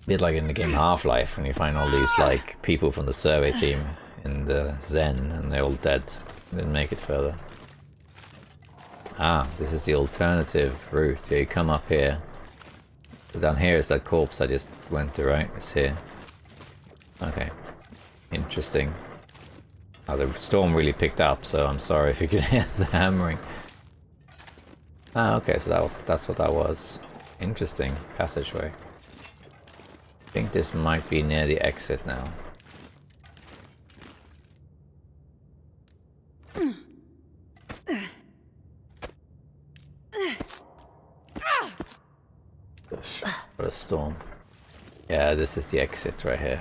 Bit like in the game Half-Life when you find all these like people from the survey team in the Zen and they're all dead. Didn't make it further. Ah, this is the alternative route. Yeah, you come up here. Because down here is that corpse I just went to, right? It's here. Okay. Interesting. Oh, the storm really picked up, so I'm sorry if you can hear the hammering. Ah, okay, so that's what that was. Interesting passageway. I think this might be near the exit now. What a storm. Yeah, this is the exit right here.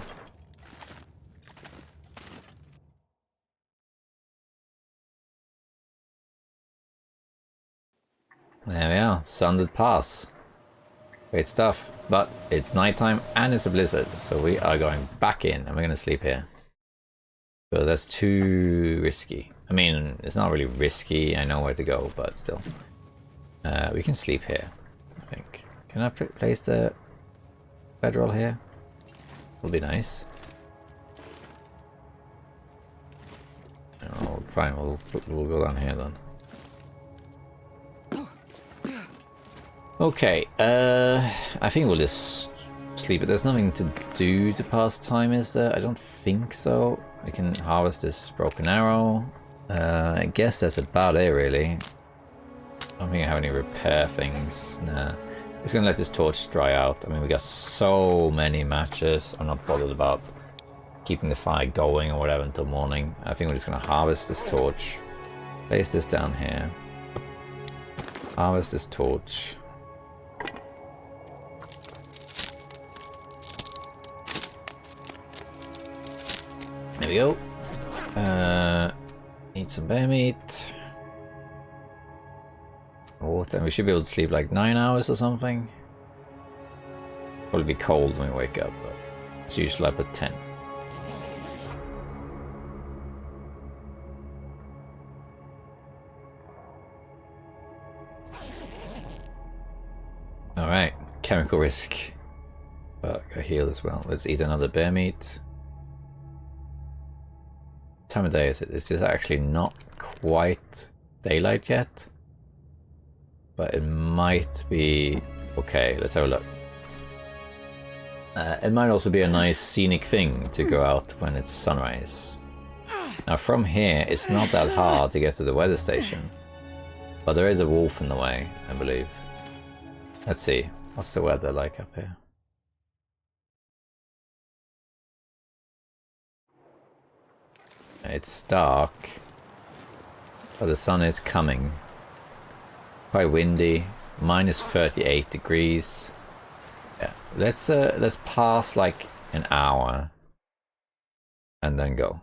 There we are, Sundered Pass. Great stuff, but it's nighttime and it's a blizzard, so we are going back in and we're going to sleep here. But that's too risky. I mean, it's not really risky, I know where to go, but still. We can sleep here, I think. Can I place the bedroll here? Will be nice. Oh, fine, we'll go down here then. Okay, I think we'll just sleep. There's nothing to do to pass time, is there? I don't think so. We can harvest this broken arrow. I guess that's about it, really. I don't think I have any repair things. Nah. Just gonna let this torch dry out. I mean, we got so many matches. I'm not bothered about keeping the fire going or whatever until morning. I think we're just gonna harvest this torch. Place this down here. Harvest this torch. There we go. Eat some bear meat. Water. We should be able to sleep like 9 hours or something. Probably be cold when we wake up, but as usual I put 10. Alright, chemical risk. But I heal as well. Let's eat another bear meat. What time of day is it? This is actually not quite daylight yet. But it might be okay. Let's have a look. It might also be a nice scenic thing to go out when it's sunrise. Now from here, it's not that hard to get to the weather station. But there is a wolf in the way, I believe. Let's see. What's the weather like up here? It's dark, but the sun is coming. Quite windy. Minus 38 degrees. Yeah, let's pass like an hour and then go.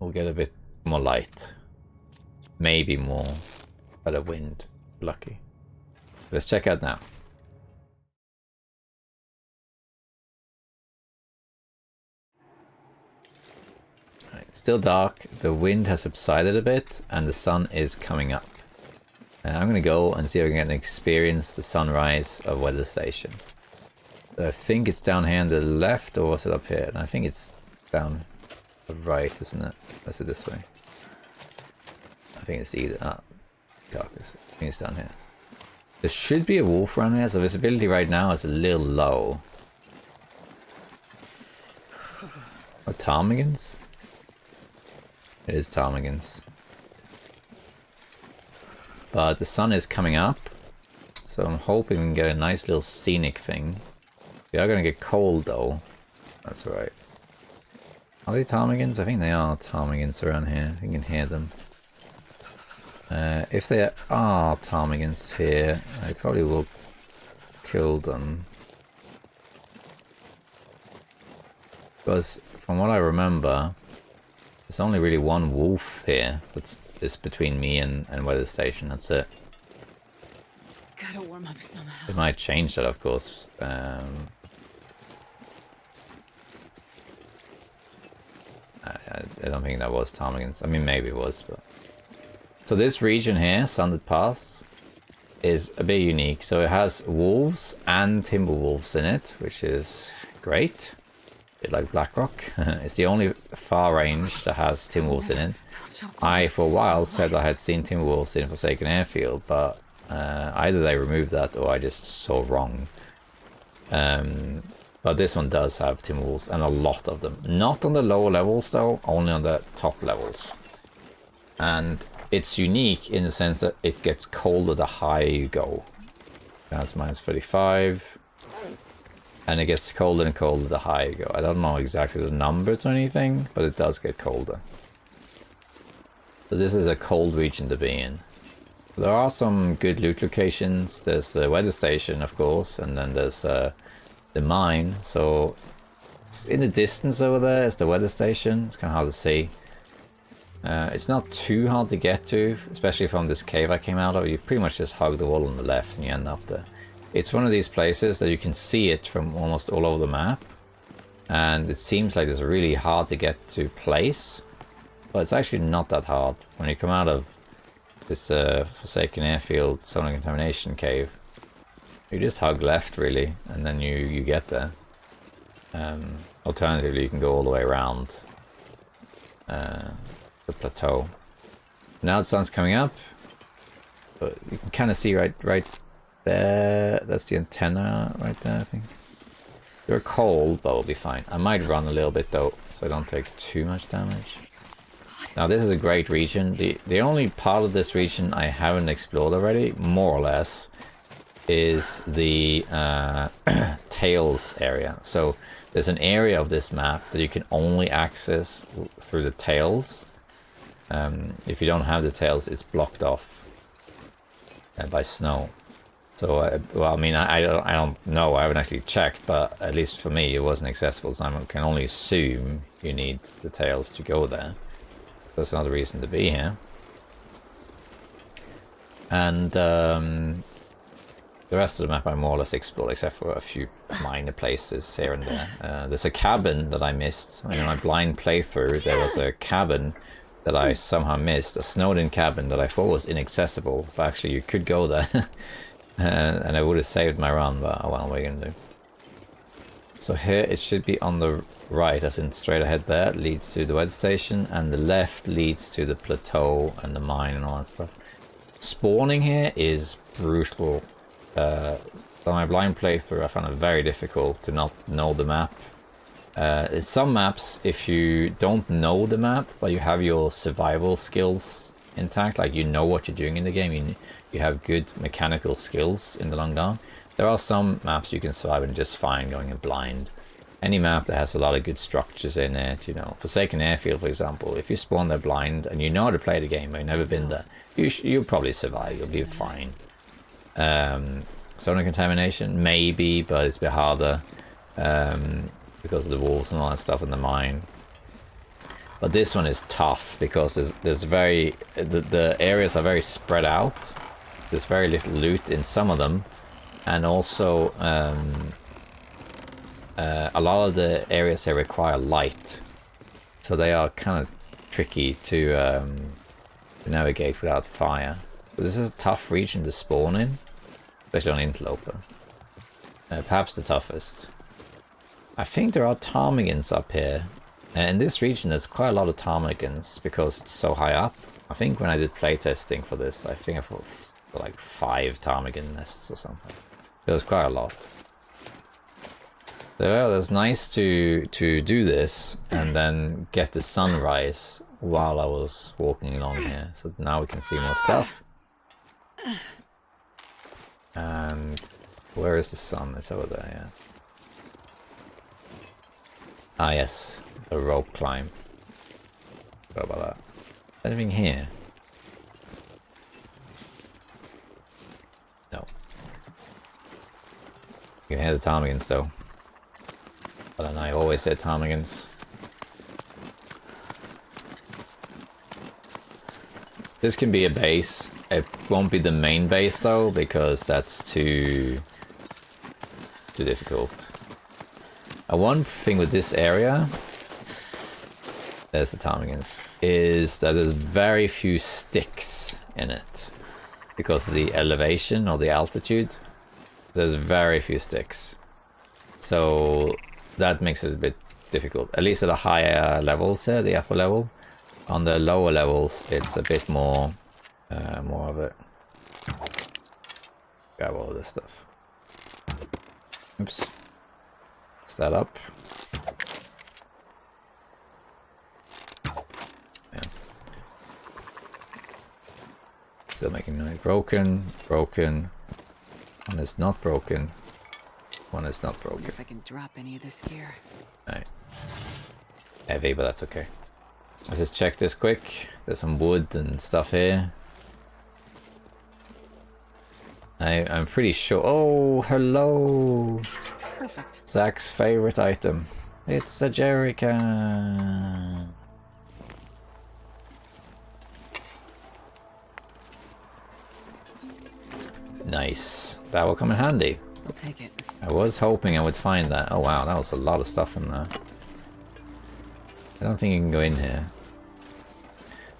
We'll get a bit more light, maybe more, but a wind. Lucky. Let's check out now. Right, still dark, the wind has subsided a bit and the sun is coming up. I'm gonna go and see if I can experience the sunrise of weather station. I think it's down here on the left, or was it up here? And I think it's down the right, isn't it? Or is it this way? I think it's either carcass. I think it's down here. There should be a wolf around here, so visibility right now is a little low. Or ptarmigans? It is ptarmigans. But the sun is coming up, so I'm hoping we can get a nice little scenic thing. We are gonna get cold though. That's alright. Are they ptarmigans? I think they are ptarmigans around here. You can hear them. If there are ptarmigans here, I probably will kill them. Because from what I remember, there's only really one wolf here. That's between me and weather station. That's it. Gotta warm up somehow. It might change that, of course. I don't think that was ptarmigans. I mean, maybe it was, but. So this region here, Sundered Pass, is a bit unique. So it has wolves and timber wolves in it, which is great. A bit like Blackrock. It's the only far range that has timber wolves in it. I, for a while, said I had seen timber wolves in Forsaken Airfield, but either they removed that or I just saw wrong. But this one does have timber wolves, and a lot of them. Not on the lower levels though, only on the top levels. And it's unique in the sense that it gets colder the higher you go. That's minus 35. And it gets colder and colder the higher you go. I don't know exactly the numbers or anything, but it does get colder. So this is a cold region to be in. There are some good loot locations. There's the weather station, of course, and then there's the mine. So it's in the distance over there is the weather station. It's kind of hard to see. It's not too hard to get to, especially from this cave I came out of. You pretty much just hug the wall on the left and you end up there. It's one of these places that you can see it from almost all over the map. And it seems like it's really hard to get to place. But it's actually not that hard. When you come out of this Forsaken Airfield solar contamination cave, you just hug left really, and then you get there. Alternatively, you can go all the way around the plateau. Now the sun's coming up, but you can kind of see right there. That's the antenna right there, I think. They're cold, but we'll be fine. I might run a little bit though, so I don't take too much damage. Now this is a great region. The only part of this region I haven't explored already, more or less, is the tails area. So there's an area of this map that you can only access through the tails. If you don't have the tails, it's blocked off by snow. So, well, I mean, I don't know. I haven't actually checked, but at least for me, it wasn't accessible. So I can only assume you need the tails to go there. That's another reason to be here. And The rest of the map I more or less explored, except for a few minor places here and there. There's a cabin that I missed. In my blind playthrough, there was a cabin that I somehow missed. A snowed-in cabin that I thought was inaccessible, but actually you could go there. And I would have saved my run, but well, what are you going to do? So here it should be on the right, as in straight ahead there, leads to the weather station, and the left leads to the plateau and the mine and all that stuff. Spawning here is brutal. On my blind playthrough I found it very difficult to not know the map. In some maps, if you don't know the map, but you have your survival skills intact, like you know what you're doing in the game, you have good mechanical skills in the long run, there are some maps you can survive in just fine going in blind. Any map that has a lot of good structures in it, you know, Forsaken Airfield for example, if you spawn there blind and you know how to play the game but you've never been there, you'll probably survive, you'll be fine. Sonar contamination, maybe, but it's a bit harder because of the wolves and all that stuff in the mine. But this one is tough because there's very the areas are very spread out. There's very little loot in some of them, and also a lot of the areas here require light, so they are kind of tricky to navigate without fire. But this is a tough region to spawn in, especially on Interloper. Perhaps the toughest. I think there are ptarmigans up here. In this region there's quite a lot of ptarmigans because it's so high up. I think when I did playtesting for this, I think I thought like 5 ptarmigan nests or something. It was quite a lot. So well, it's nice to do this and then get the sunrise while I was walking along here. So now we can see more stuff. And where is the sun? It's over there, yeah. Ah yes, the rope climb. What about that? Anything here? No. You can hear the ptarmigans though. But then I always said ptarmigans. This can be a base. It won't be the main base though, because that's too difficult. One thing with this area, there's the ptarmigans, is that there's very few sticks in it. Because of the elevation or the altitude, there's very few sticks. So that makes it a bit difficult, at least at the higher levels here, the upper level. On the lower levels, it's a bit more of it. Grab all this stuff. Oops. That up. Yeah. Still making noise. Broken. One is not broken. One is not broken. If I can drop any of this gear. Right. Heavy, but that's okay. Let's just check this quick. There's some wood and stuff here. I'm pretty sure. Oh, hello. Perfect. Zach's favorite item. It's a jerrycan. Nice. That will come in handy. We'll take it. I was hoping I would find that. Oh wow, that was a lot of stuff in there. I don't think you can go in here.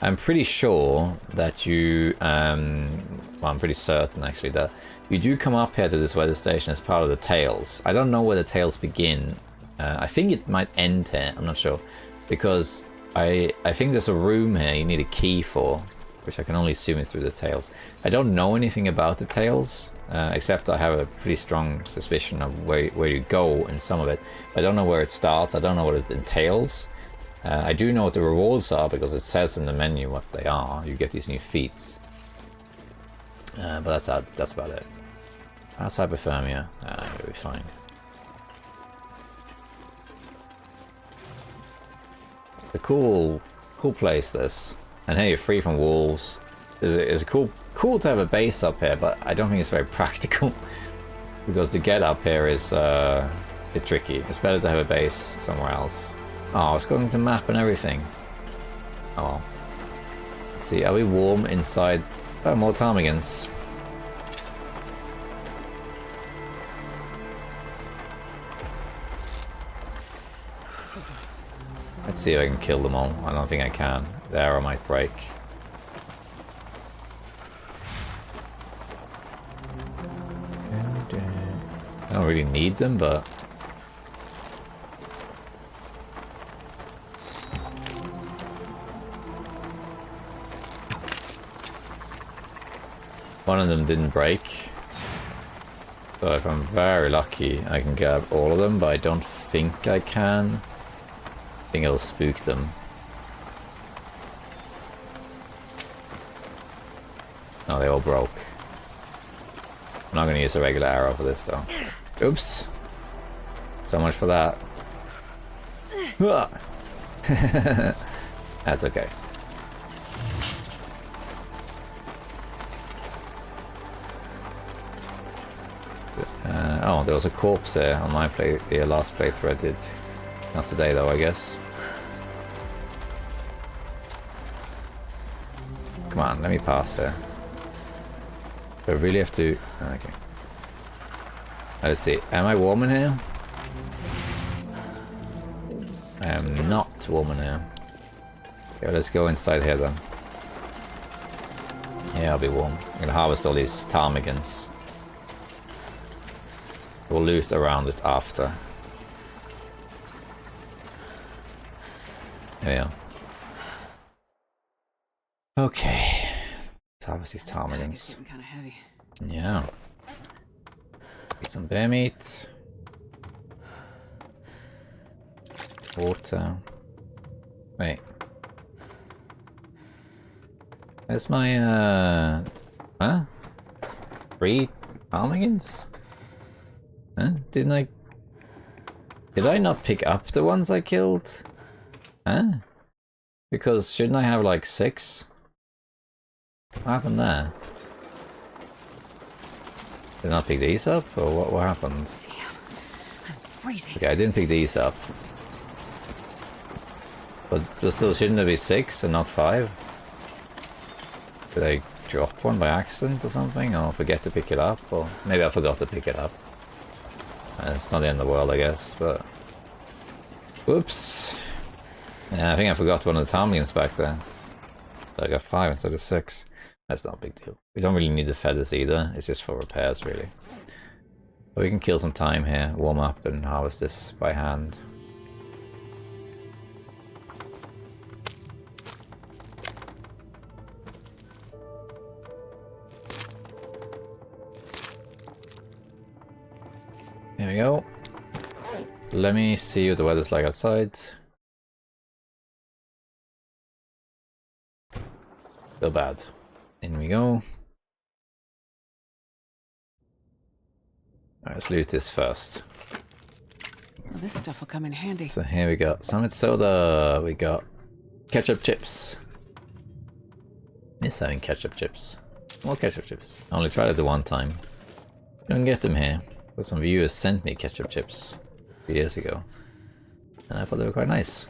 I'm pretty sure that you, well, I'm pretty certain actually that you do come up here to this weather station as part of the tails. I don't know where the tails begin. I think it might end here, I'm not sure. Because I think there's a room here you need a key for, which I can only assume is through the tails. I don't know anything about the tails, except I have a pretty strong suspicion of where you go in some of it. I don't know where it starts, I don't know what it entails. I do know what the rewards are because it says in the menu what they are. You get these new feats. But that's about it. How's hypothermia? You'll be fine. A cool place this. And here you're free from wolves. It's cool to have a base up here, but I don't think it's very practical. Because to get up here is a bit tricky. It's better to have a base somewhere else. Oh, it's going to map and everything. Oh well. Let's see, are we warm inside? Oh, more ptarmigans. see if I can kill them all. I don't think I can. The arrow might break. I don't really need them, but... one of them didn't break. So if I'm very lucky, I can grab all of them, but I don't think I can. I think it'll spook them. No, they all broke. I'm not going to use a regular arrow for this though. Oops. So much for that. That's okay. Oh, there was a corpse there on my the last playthrough I did. Not today though, I guess. Come on, let me pass there. Do I really have to... okay. Let's see. Am I warm in here? I am not warm in here. Okay, let's go inside here then. Yeah, I'll be warm. I'm gonna harvest all these ptarmigans. We'll loot around it after. There we are. Okay. Let's harvest these ptarmigans. Kind of heavy. Yeah. Eat some bear meat. Water. Wait. Where's my, huh? 3 ptarmigans? Huh? Didn't I... did I not pick up the ones I killed? Huh? Because shouldn't I have like 6? What happened there? Did I not pick these up? Or what happened? Damn, I'm freezing. Okay, I didn't pick these up. But still, shouldn't there be 6 and not 5? Did I drop one by accident or something? Or forget to pick it up? Or maybe I forgot to pick it up. It's not the end of the world, I guess, but... whoops! Yeah, I think I forgot one of the ptarmigans back there. So I got 5 instead of 6. That's not a big deal. We don't really need the feathers either, it's just for repairs, really. But we can kill some time here, warm up and harvest this by hand. There we go. Let me see what the weather's like outside. Still bad. In we go. Alright, let's loot this first. Well, this stuff will come in handy. So here we got summit soda. We got ketchup chips. Miss having ketchup chips. More ketchup chips. I only tried it the one time. Couldn't get them here. But some viewers sent me ketchup chips a few years ago. And I thought they were quite nice.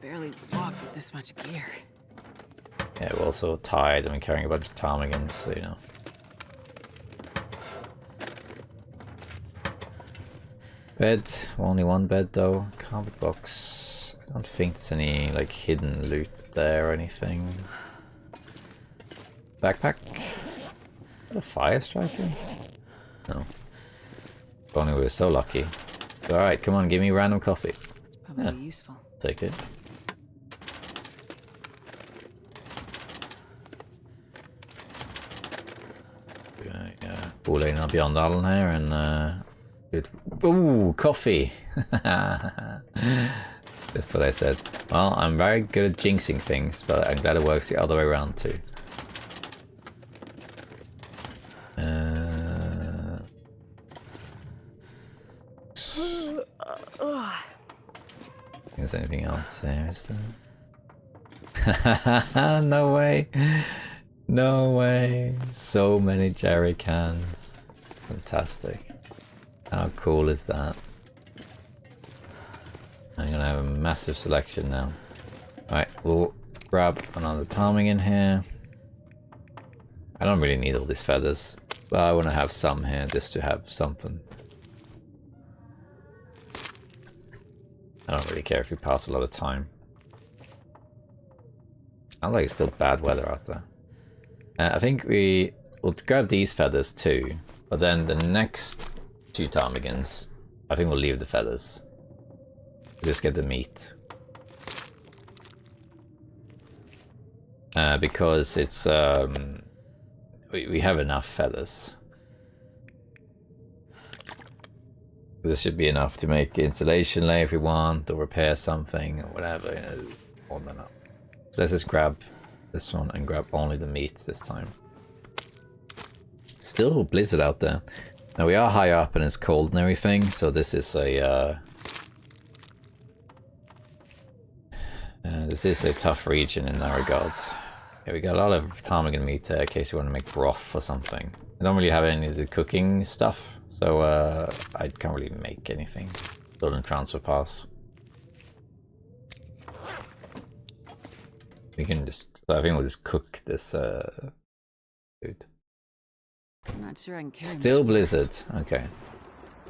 Barely walked with this much gear. Yeah, we're also tired and we're carrying a bunch of ptarmigans, so you know. Bed. Only one bed though. Carpet box. I don't think there's any like hidden loot there or anything. Backpack. A fire striker? No. If only we were so lucky. Alright, come on, give me random coffee. Probably useful. Take it. Pulling up beyond Allen here and ooh, coffee! That's what I said. Well, I'm very good at jinxing things, but I'm glad it works the other way around too. There's anything else there, is there? No way. No way. So many jerry cans. Fantastic. How cool is that? I'm gonna have a massive selection now. Alright, we'll grab another ptarmigan in here. I don't really need all these feathers, but I want to have some here just to have something. I don't really care if we pass a lot of time. I like it's still bad weather out there. I think we will grab these feathers too, but then the next 2 ptarmigans, I think we'll leave the feathers. Just get the meat. Because it's we have enough feathers. This should be enough to make installation lay if we want, or repair something, or whatever, you know, more than enough. So let's just grab this one and grab only the meat this time. Still blizzard out there. Now we are high up and it's cold and everything, so this is a tough region in that regard. Yeah, we got a lot of ptarmigan meat there in case you want to make broth or something. I don't really have any of the cooking stuff, so I can't really make anything. Still in transfer pass. We can just, I think we'll just cook this food. I'm not sure I can carry Still blizzard, okay.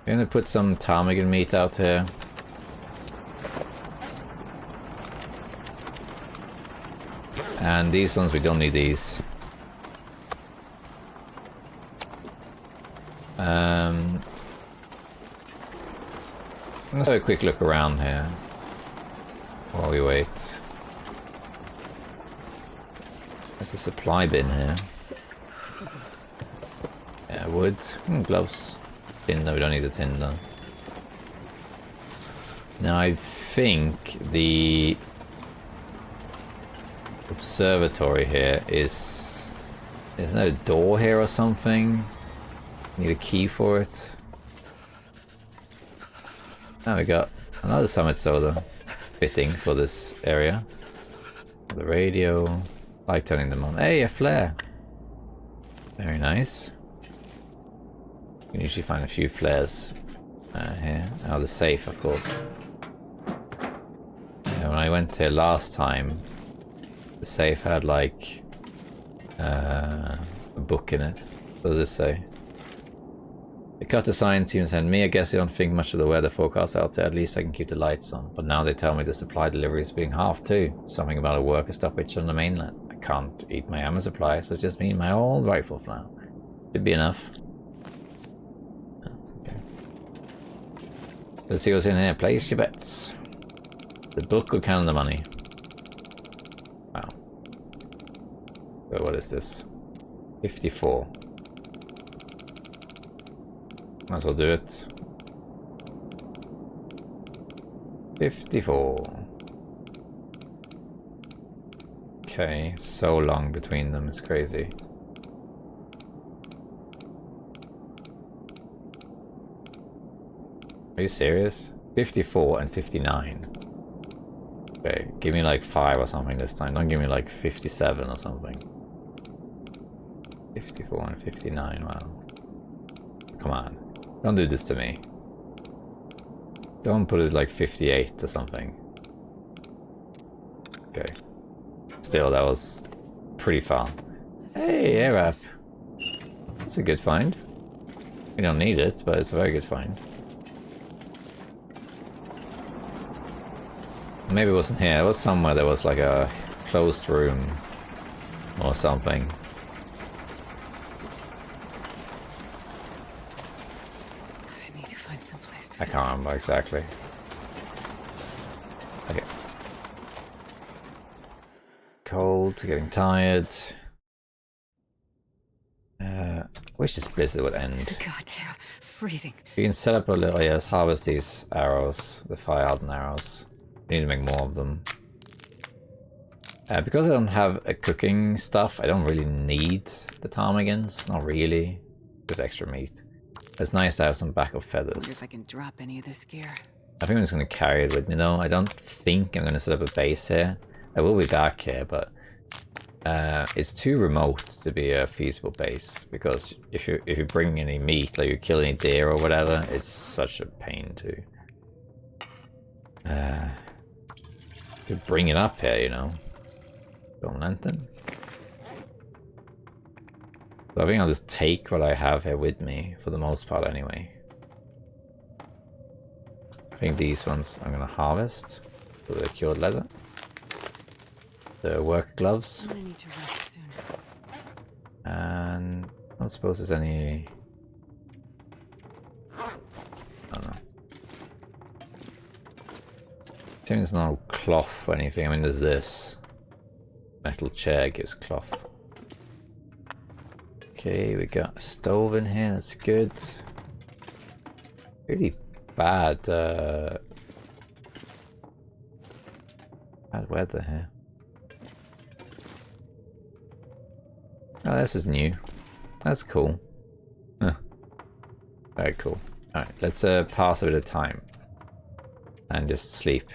We're gonna put some ptarmigan meat out here. And these ones, we don't need these. Let's have a quick look around here while we wait. There's a supply bin here. Yeah, wood. Gloves. Tinder, we don't need the tinder. Now I think the observatory here is... There's no door here or something. Need a key for it. Now we got another summit soda fitting for this area. The radio. Like turning them on. Hey, a flare! Very nice. You can usually find a few flares here. Oh, the safe, of course. Yeah, when I went here last time, the safe had like a book in it. What does this say? They cut the sign team and sent me. I guess they don't think much of the weather forecast out there. At least I can keep the lights on. But now they tell me the supply delivery is being half too. Something about a worker stoppage on the mainland. I can't eat my ammo supply, so it's just me and my old rifle for now. Should be enough. Okay. Let's see what's in here. Place your bets. The book will count the money. Wow. So what is this? 54. Might as well do it. 54. Okay, so long between them, it's crazy. Are you serious? 54 and 59. Okay, give me like 5 or something this time. Don't give me like 57 or something. 54 and 59, wow. Come on. Don't do this to me. Don't put it like 58 or something. Okay. Still, that was pretty far. Hey, air wrap. That's a good find. We don't need it, but it's a very good find. Maybe it wasn't here. It was somewhere there was like a closed room or something. I can't remember exactly. Okay. Cold, getting tired. Wish this blizzard would end. God, yeah, freezing. You can set up a little, yes, harvest these arrows, the fire hardened arrows. We need to make more of them. Because I don't have a cooking stuff, I don't really need the ptarmigans. Not really. Just extra meat. It's nice to have some backup feathers. Wonder if I can drop any of this gear. I think I'm just going to carry it with me though. I don't think I'm going to set up a base here. I will be back here, but it's too remote to be a feasible base. Because if you bring any meat, like you kill any deer or whatever, it's such a pain to bring it up here, you know. Stone lantern. So I think I'll just take what I have here with me, for the most part anyway. I think these ones I'm gonna harvest for the cured leather. The work gloves. I'm gonna need to rest soon. And I don't suppose there's any... I don't know. I think there's no cloth or anything. I mean, there's this. Metal chair gives cloth. Okay, we got a stove in here. That's good. Really bad, bad weather here. Oh, this is new. That's cool. Huh. Very cool. Alright, let's pass a bit of time. And just sleep.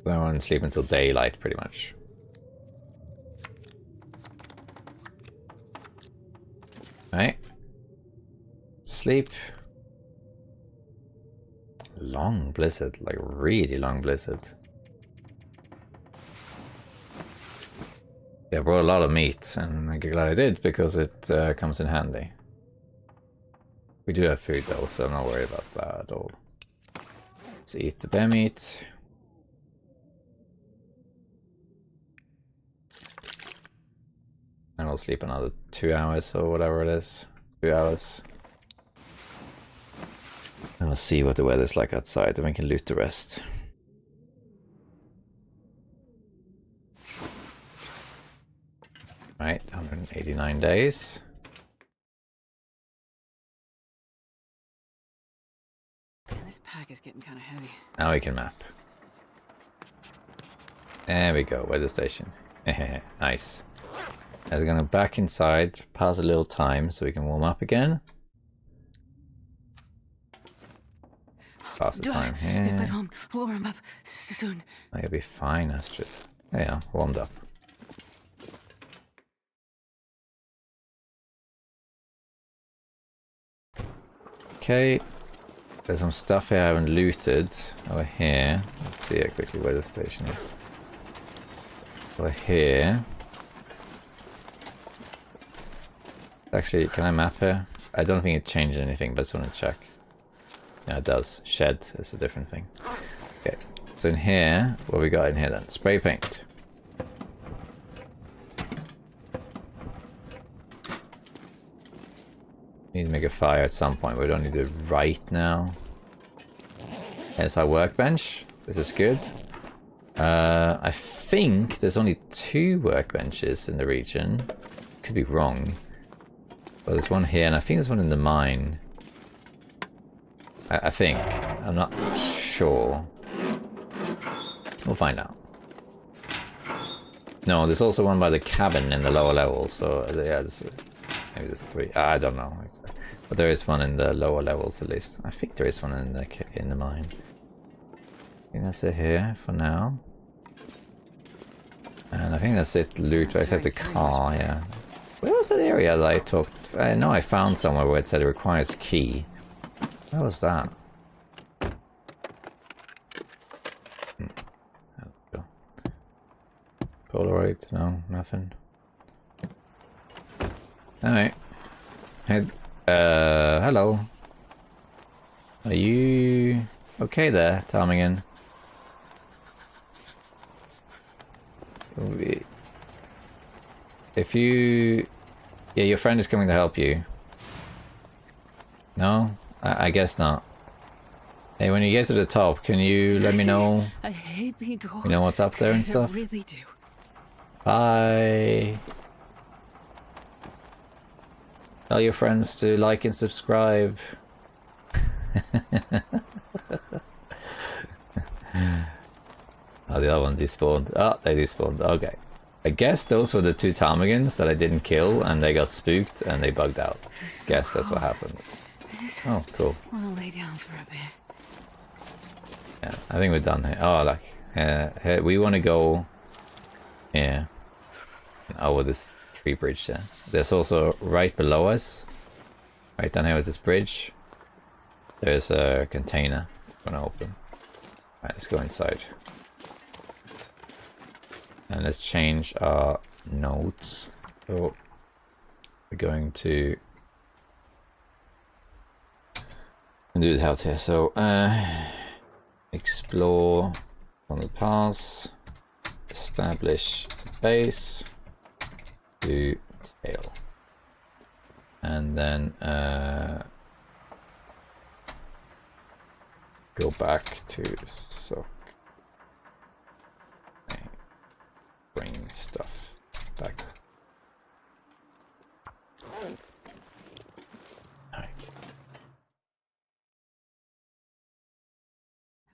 I don't want to sleep until daylight, pretty much. Alright. Sleep. Long blizzard, like really long blizzard. Yeah, I brought a lot of meat, and I'm glad I did because it comes in handy. We do have food though, so I'm not worried about that at all. Let's eat the bear meat. And I'll sleep another 2 hours or whatever it is. 2 hours. And we'll see what the weather's like outside, and we can loot the rest. Right, 189 days. Man, this pack is getting kind of heavy. Now we can map. There we go, weather station. Nice. Now we're gonna back inside, pass a little time so we can warm up again. Pass the time here. If I don't warm up soon. Oh, you'll be fine, Astrid. There you are, warmed up. Okay, there's some stuff here I haven't looted over here. Let's see quickly where the station is. Over here. Actually, can I map here? I don't think it changed anything, but I just want to check. Yeah, it does. Shed is a different thing. Okay, so in here, what we got in here then? Spray paint. Need to make a fire at some point. We don't need it right now. Here's our workbench. This is good. I think there's only 2 workbenches in the region. Could be wrong. But there's one here, and I think there's one in the mine. I think. I'm not sure. We'll find out. No, there's also one by the cabin in the lower level. So yeah, maybe there's 3. I don't know. But there is one in the lower levels at least. I think there is one in the mine. I think that's it here for now. And I think that's it. Loot, except the car. Yeah. Where was that area that I talked? I know I found somewhere where it said it requires key. Where was that? There we go. Polaroid? No, nothing. Alright. Hey, hello. Are you okay there, Ptarmigan? If you... Yeah, your friend is coming to help you. No? I guess not. Hey, when you get to the top, can you let me know? I hate being cold. You know what's up there and stuff? I really do. Bye. Tell your friends to like and subscribe. Oh, the other one despawned. Oh, they despawned. Okay. I guess those were the 2 ptarmigans that I didn't kill, and they got spooked and they bugged out. So Guess that's what happened. Oh, cool. I want to lay down for a bit. Yeah, I think we're done here. Oh, look. We want to go here. Over this tree bridge there. There's also right below us, right down here with this bridge, there's a container I'm gonna open. Alright, let's go inside. And let's change our notes. So we're going to do the health here. So, explore on the pass, establish base, do tail, and then go back to sock. Bring stuff back.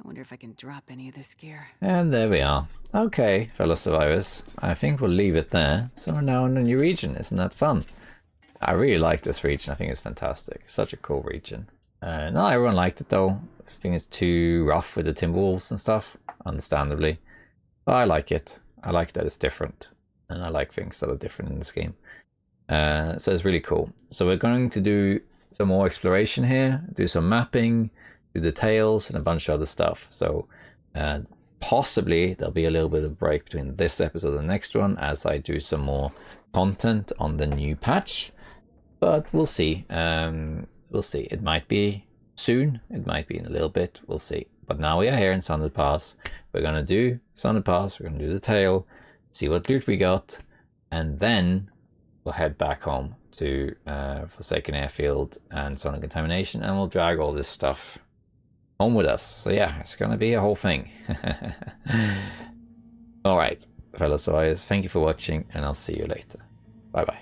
I wonder if I can drop any of this gear. And there we are. Okay, fellow survivors. I think we'll leave it there. So we're now in a new region. Isn't that fun? I really like this region. I think it's fantastic. Such a cool region. Not everyone liked it though. I think it's too rough with the Timberwolves and stuff, understandably. But I like it. I like that it's different. And I like things that are different in this game. So it's really cool. So we're going to do some more exploration here, do some mapping, do the tails and a bunch of other stuff. So possibly there'll be a little bit of break between this episode and the next one as I do some more content on the new patch. But we'll see. We'll see. It might be soon. It might be in a little bit. We'll see. But now we are here in Sundered Pass. We're going to do Sundered Pass. We're going to do the tail. See what loot we got. And then we'll head back home to Forsaken Airfield and Sonic Contamination. And we'll drag all this stuff home with us. So yeah, it's going to be a whole thing. Alright, fellow survivors. Thank you for watching. And I'll see you later. Bye bye.